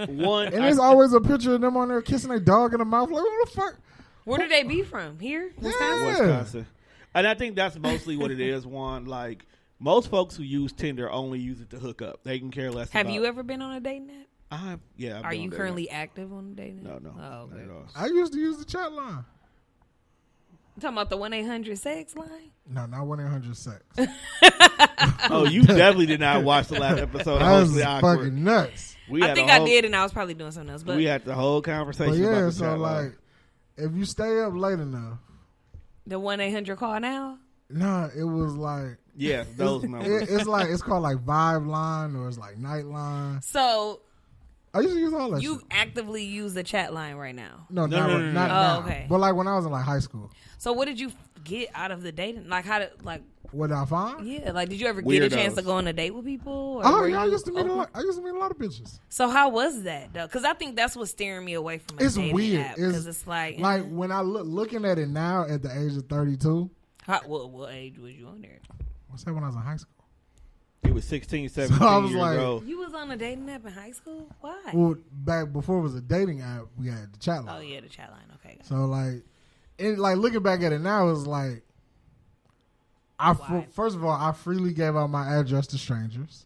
one. And there's always a picture of them on there kissing their dog in the mouth. Like, what the fuck? Where do they be from? Here, Wisconsin. Yeah. Wisconsin. And I think that's mostly what it is. One, like most folks who use Tinder only use it to hook up. They can care less. Have about you ever been on a dating app? I've Are been you on currently active on a dating dating app? apps. No, Oh, okay. not at all. I used to use the chat line. You talking about the 1-800-SEX line? No, not 1-800-SEX. Oh, you definitely did not watch the last episode. Of That was Hopefully Awkward. fucking nuts. We I had think a I whole- did, and I was probably doing something else. But We had the whole conversation. But about yeah, the so chat line. like, if you stay up late enough, the 1-800 call now. nah, it was like, yeah, those numbers. it's called like Vibe Line or it's like Night Line. So I used to use all that you shit. actively use the chat line right now. No, No, not no. now. Oh, okay. But like when I was in like high school, So what did you get out of the dating? Like how did what did I find? yeah? Like did you ever get a chance to Weirdos. go on a date with people? Or Oh were yeah, I you used to meet a open? lot. I used to meet a lot of bitches. So how was that though? Because I think that's what's steering me away from a It's dating weird. app. Because it's like when I looking at it now at the age of 32. what age was you on there? What's that when I was in high school? He was 16, 17 So I was years like- old. You was on a dating app in high school? Why? Well, back before it was a dating app, we had the chat line. Oh yeah, the chat line. Okay. got it. So like, looking back at it now, it's like, Why? first of all, I freely gave out my address to strangers.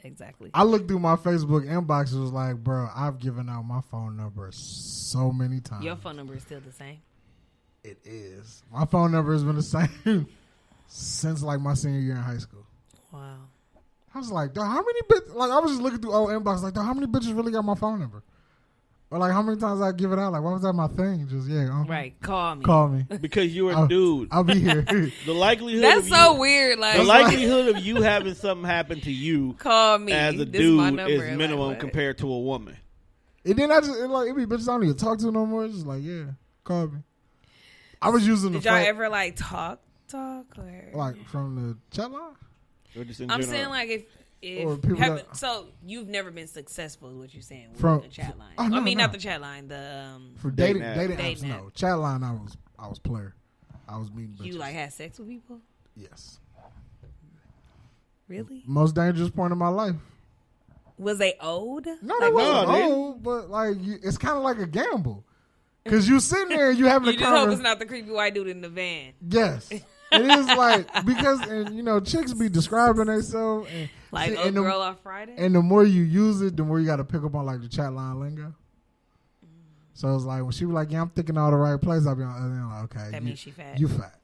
Exactly. I looked through my Facebook inbox. It was like, bro, I've given out my phone number so many times. Your phone number is still the same. It is. My phone number has been the same since like my senior year in high school. Wow. I was like, dog, how many bitches? Like, I was just looking through old inbox, like, dog, how many bitches really got my phone number? Or like, how many times I give it out? Like, why was that my thing? Just Right. Call me. call me. Because you're a dude. I'll be here. The likelihood That's of so you, weird. Like the likelihood of you having something happen to you call me as a This is my dude number. is Like, minimum what? compared to a woman. And then it be bitches I don't even talk to no more. It's just like, yeah, call me. I was using the Did y'all fact- ever like talk or like from the chat line. Or just in I'm general. saying like Or if people have, that- so you've never been successful is what you're saying with From- the chat line. oh, no, I mean no. not the chat line. The For Dating dating app. apps, Dating no. Chat line, I was player. I was meeting bitches. you like had sex with people? Yes. Really? Most dangerous point of my life. Was they old? No, Like, they wasn't no, they- old, but like it's kind of like a gamble. Cause you sitting there and you having you a just hope it's conversation. not the creepy white dude in the van. Yes, it is like because chicks be describing themselves and Like see, old and the- girl off Friday. And the more you use it, the more you got to pick up on like the chat line lingo. So it's like when she was like, "Yeah, I'm thinking all the right place," I'll be on the other end like, "Okay, That means she fat. You fat."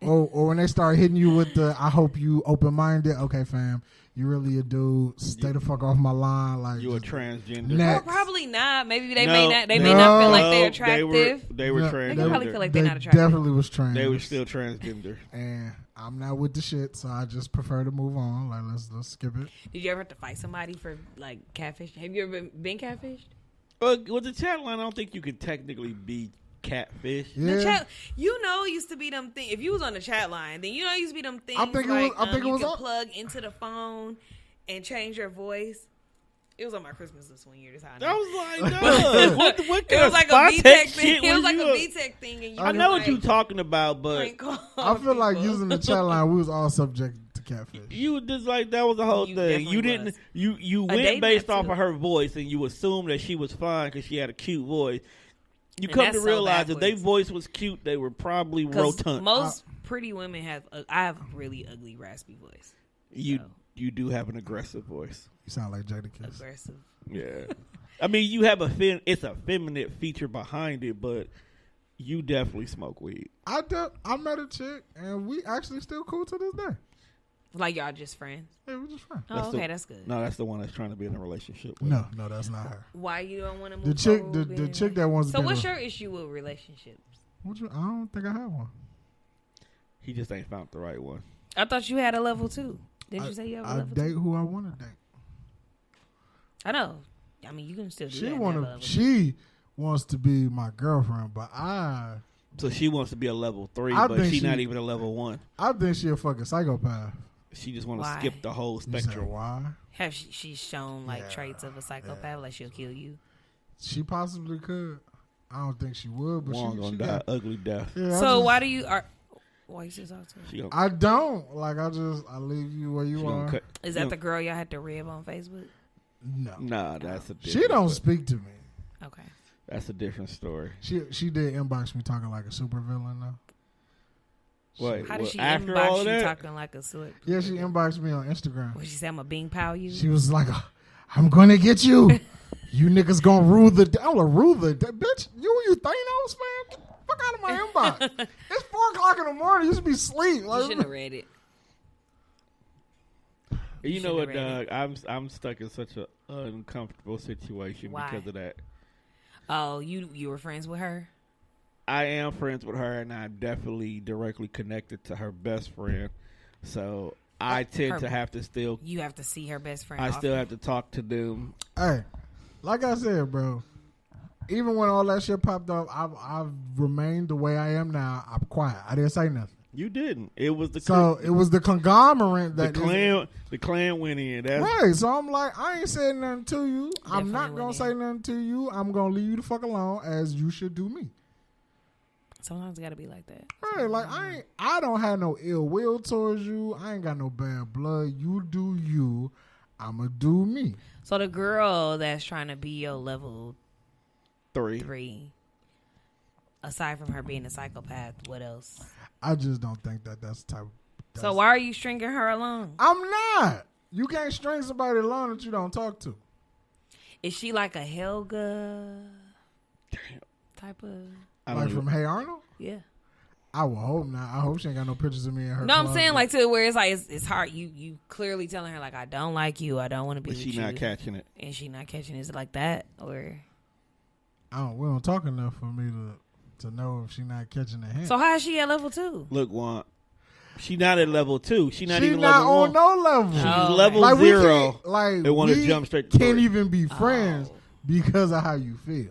Or when they start hitting you with the, "I hope you open minded." Okay, fam, you really a dude. Stay the fuck off my line. Like You a just transgender. next. Well, probably not. Maybe they No, may not. They no, may not feel like No, they're attractive. They were No, transgender. They probably feel like they they're not attractive. definitely was trans. They were still transgender. And I'm not with the shit, so I just prefer to move on. Like let's skip it. Did you ever have to fight somebody for like catfish? Have you ever been catfished? With the chat line, I don't think you could technically be catfish. Yeah. The chat, used to be them thing. If you was on the chat line, then it used to be them things. I think it like, was- I think it you was could on- plug into the phone and change your voice. It was on my Christmas list one year. That's how I know. I was like, no. what It kind was of like a spot VTech tech thing. shit It was was like you a up? VTech thing, and you I know what like, you're talking about, but prank call I feel like people. using the chat line, we was all subject to catfish. You just like that was the whole You thing. You definitely didn't. You dating went based app, off too. of her voice, and you assumed that she was fine because she had a cute voice. You And come that's to so realize if their backwards. voice was cute, they were probably 'Cause rotund. most pretty women have. I have a really ugly, raspy voice. You So, you do have an aggressive voice. You sound like Jadakiss. aggressive. Yeah, I mean you have it's a feminine feature behind it, but you definitely smoke weed. I met a chick, and we actually still cool to this day. Like y'all just friends. Yeah, we're just friends. Oh, okay, that's good. No, that's the one that's trying to be in a relationship with. No, that's not her. Why you don't want to move The chick, forward the being chick that wants to So be what's the- your issue with relationships? I don't think I have one. He just ain't found the right one. I thought you had a level 2. Didn't you say you have a I level date 2? who I want to date. I know. I mean, you can still do She that. and have a wanna. level 2. She wants to be my girlfriend, but So she wants to be a level 3, I but think she's she- not even a level 1. I think she a fucking psychopath. She just want to Why? skip the whole You said spectrum. why? Have she's shown like Yeah, traits of a psychopath, like she'll kill you. She possibly could. I don't think she would, but One she gonna die got, ugly death. yeah, So why do you are? Why you still talk to her? She gonna, I don't like. I leave you where you she gonna are. cut. Is that the girl y'all had to rib on Facebook? No, Nah, that's a. she don't different- speak to me. Okay. That's a different story. She did inbox me talking like a supervillain though. Wait, How did she after all inbox of you that? talking like a sword? Yeah, she inboxed me on Instagram. What she say? I'm a Bing Pow you. She was like, "I'm gonna get you. You niggas gonna rule the day. I'm gonna rule the day, bitch. You Thanos, man. Get the fuck out of my inbox. It's 4:00 in the morning. You should be asleep. You Like, shouldn't have read it. You know what, should've Doug? I'm stuck in such an uncomfortable situation Why? because of that. Oh, you were friends with her? I am friends with her, and I'm definitely directly connected to her best friend. So I tend her- to have to still. You have to see her best friend. I often. still have to talk to them. hey, like I said, bro. Even when all that shit popped up, I've remained the way I am now. I'm quiet. I didn't say nothing. You didn't. It was the So it was the conglomerate the that clan. The clan went in. That's right. So I'm like, I ain't saying nothing to you. I'm Definitely not gonna went say in. nothing to you. I'm gonna leave you the fuck alone, as you should do me. Sometimes it gotta be like that. Right, like I don't have no ill will towards you. I ain't got no bad blood. You do you. I'ma do me. So the girl that's trying to be your level 3. 3, aside from her being a psychopath, what else? I just don't think that's the type. So why are you stringing her along? I'm not. You can't string somebody along that you don't talk to. Is she like a Helga type of? I Like don't from Hey Arnold. Yeah. I will hope not. I hope she ain't got no pictures of me in her. No, I'm closet. saying like to where it's like it's hard. You clearly telling her like I don't like you. I don't want to be but with she you. not catching it. And she not catching. Is it like that or? We don't talk enough for me to know if she not catching the hint. So how is she at level 2? Look, Juan. She not at level 2. She not she even not level 1. on no level. She's Oh, level Like we 0. can't, like They wanna we jump straight to can't 3. even be friends because of how you feel.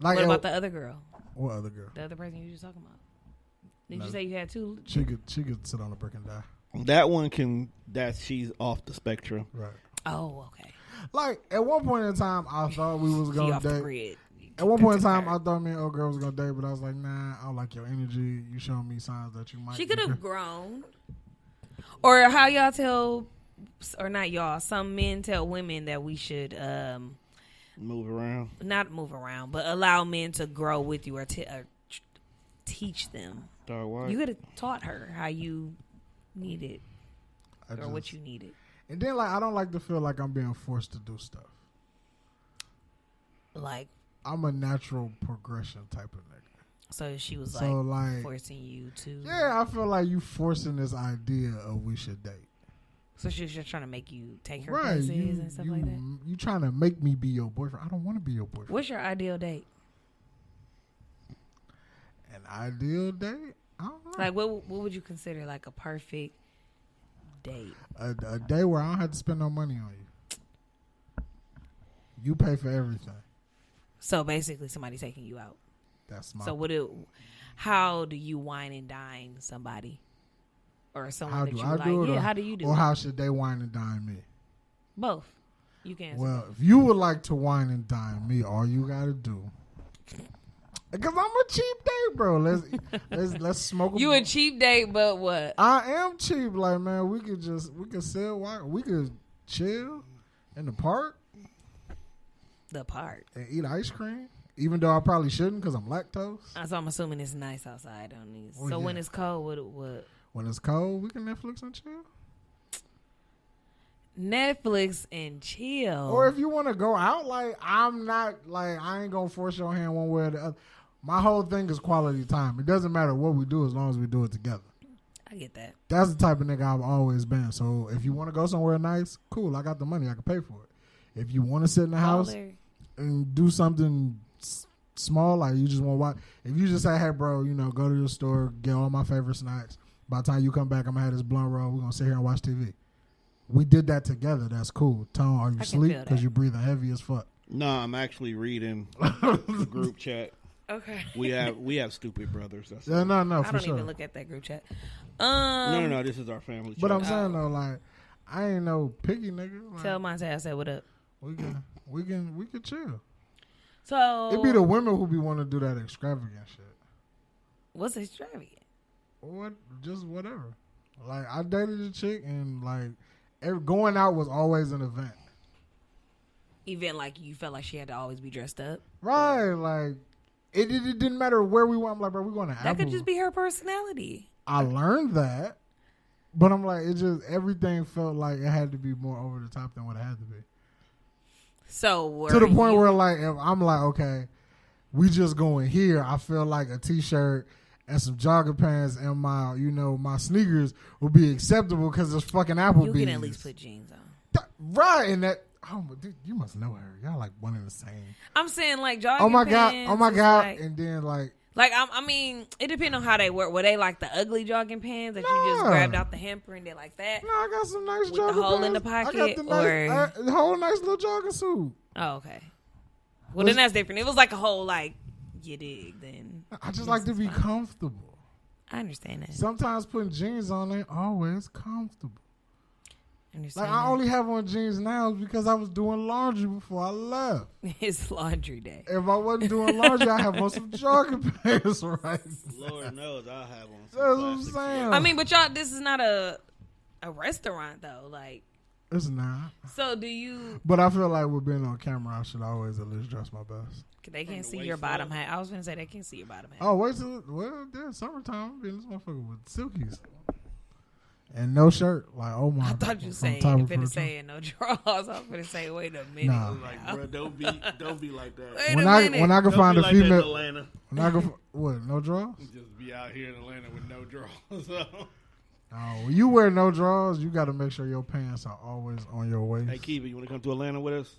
Like What about the other girl? what other girl? The other person you were just talking about? Did No. you say you had 2? She could sit on a brick and die. That one can. She's off the spectrum. Right. Oh, okay. Like at one point in time, I thought we was She gonna off the date. grid. At one point in time, I thought me and old girl was gonna date, but I was like, nah, I don't like your energy. You showing me signs that you might. She be could have good. grown. Or how y'all tell, or not y'all, some men tell women that we should Move around. not move around, but allow men to grow with you or teach them. Dark white. You could have taught her how you needed I or just- what you needed. And then like I don't like to feel like I'm being forced to do stuff. Like, I'm a natural progression type of nigga. so she was So, like, forcing you to. Yeah, I feel like you forcing this idea of we should date. So she was just trying to make you take her Right. places You, and stuff like that. you trying to make me be your boyfriend. I don't want to be your boyfriend. What's your ideal date? An ideal date? I don't know. Like, what would you consider like a perfect date? A day where I don't have to spend no money on you. You pay for everything. So basically, somebody taking you out. That's my. So how do you wine and dine somebody, or someone how that do you I like? do it? Yeah, or, how do you do Or it? how should they wine and dine me? Both. You can. Well, if you would like to wine and dine me, all you got to do Because I'm a cheap date, bro. Let's smoke. You a cheap date, but what? I am cheap. Like, man, we could we could chill in the park. The park. And eat ice cream. Even though I probably shouldn't because I'm lactose. So I'm assuming it's nice outside on these. Oh, so yeah. when it's cold, what? When it's cold, we can Netflix and chill. Netflix and chill. Or if you want to go out, like, I'm not, like, I ain't going to force your hand one way or the other. My whole thing is quality time. It doesn't matter what we do as long as we do it together. I get that. That's the type of nigga I've always been. So if you want to go somewhere nice, cool. I got the money. I can pay for it. If you want to sit in the house and do something small, like you just want to watch. If you just say, hey, bro, you know, go to the store, get all my favorite snacks. By the time you come back, I'm going to have this blunt roll. We're going to sit here and watch TV. We did that together. That's cool. Tone, are you asleep? Because you're breathing heavy as fuck. No, I'm actually reading the group chat. Okay. We have stupid brothers. That's Yeah, no, I for don't sure. even look at that group chat. No. This is our family chat. But I'm saying though, like, I ain't no picky nigga. Like, Tell Monte I said what up. we can chill. So It be the women who be wanting to do that extravagant shit. what's extravagant? What? Just whatever. Like, I dated a chick and like going out was always an event. Event like you felt like she had to always be dressed up. Right? Like it didn't matter where we went. I'm like, bro, we going to That could just be her personality. I learned that, but I'm like, it just everything felt like it had to be more over the top than what it had to be. So To the point where like if I'm like, okay, we just going here. I feel like a t-shirt and some jogging pants and my, you know, my sneakers will be acceptable because it's fucking Applebee's. you can at least put jeans on. Right, and that. Oh, dude, you must know her. Y'all like one and the same. I'm saying like jogging Oh my pants. god! Like, and then like I mean, it depends on how they work. Were they like the ugly jogging pants that you just grabbed out the hamper and did like that? no, I got some nice With jogging the hole in pants. the I pocket, got the whole nice little jogging suit. Oh, okay. Well, then that's different. It was like a whole like you dig. Then I just like to be comfortable. I understand that. Sometimes putting jeans on ain't always comfortable. Understand Like I that. only have on jeans now because I was doing laundry before I left. It's laundry day. If I wasn't doing laundry, I have on some jogging pants, right? Lord knows I'll have on some That's what I'm plastic saying. I mean, but y'all, this is not a restaurant though. Like, It's not. so do you? But I feel like with being on camera, I should always at least dress my best. They can't see your bottom half. I was gonna say they can't see your bottom half. Oh, wait till there's summertime. I'm being this motherfucker with silkies and no shirt. Like, oh my! I thought you from said top you of finna her say no drawers. I was finna say, wait a minute. Nah. Like, bro, don't be like that. Wait when a minute. when I can Don't find be a like that in female, Atlanta. when I can what no drawers? Just be out here in Atlanta with no drawers. Oh, when you wear no drawers, you got to make sure your pants are always on your waist. Hey, Keiva, you want to come to Atlanta with us?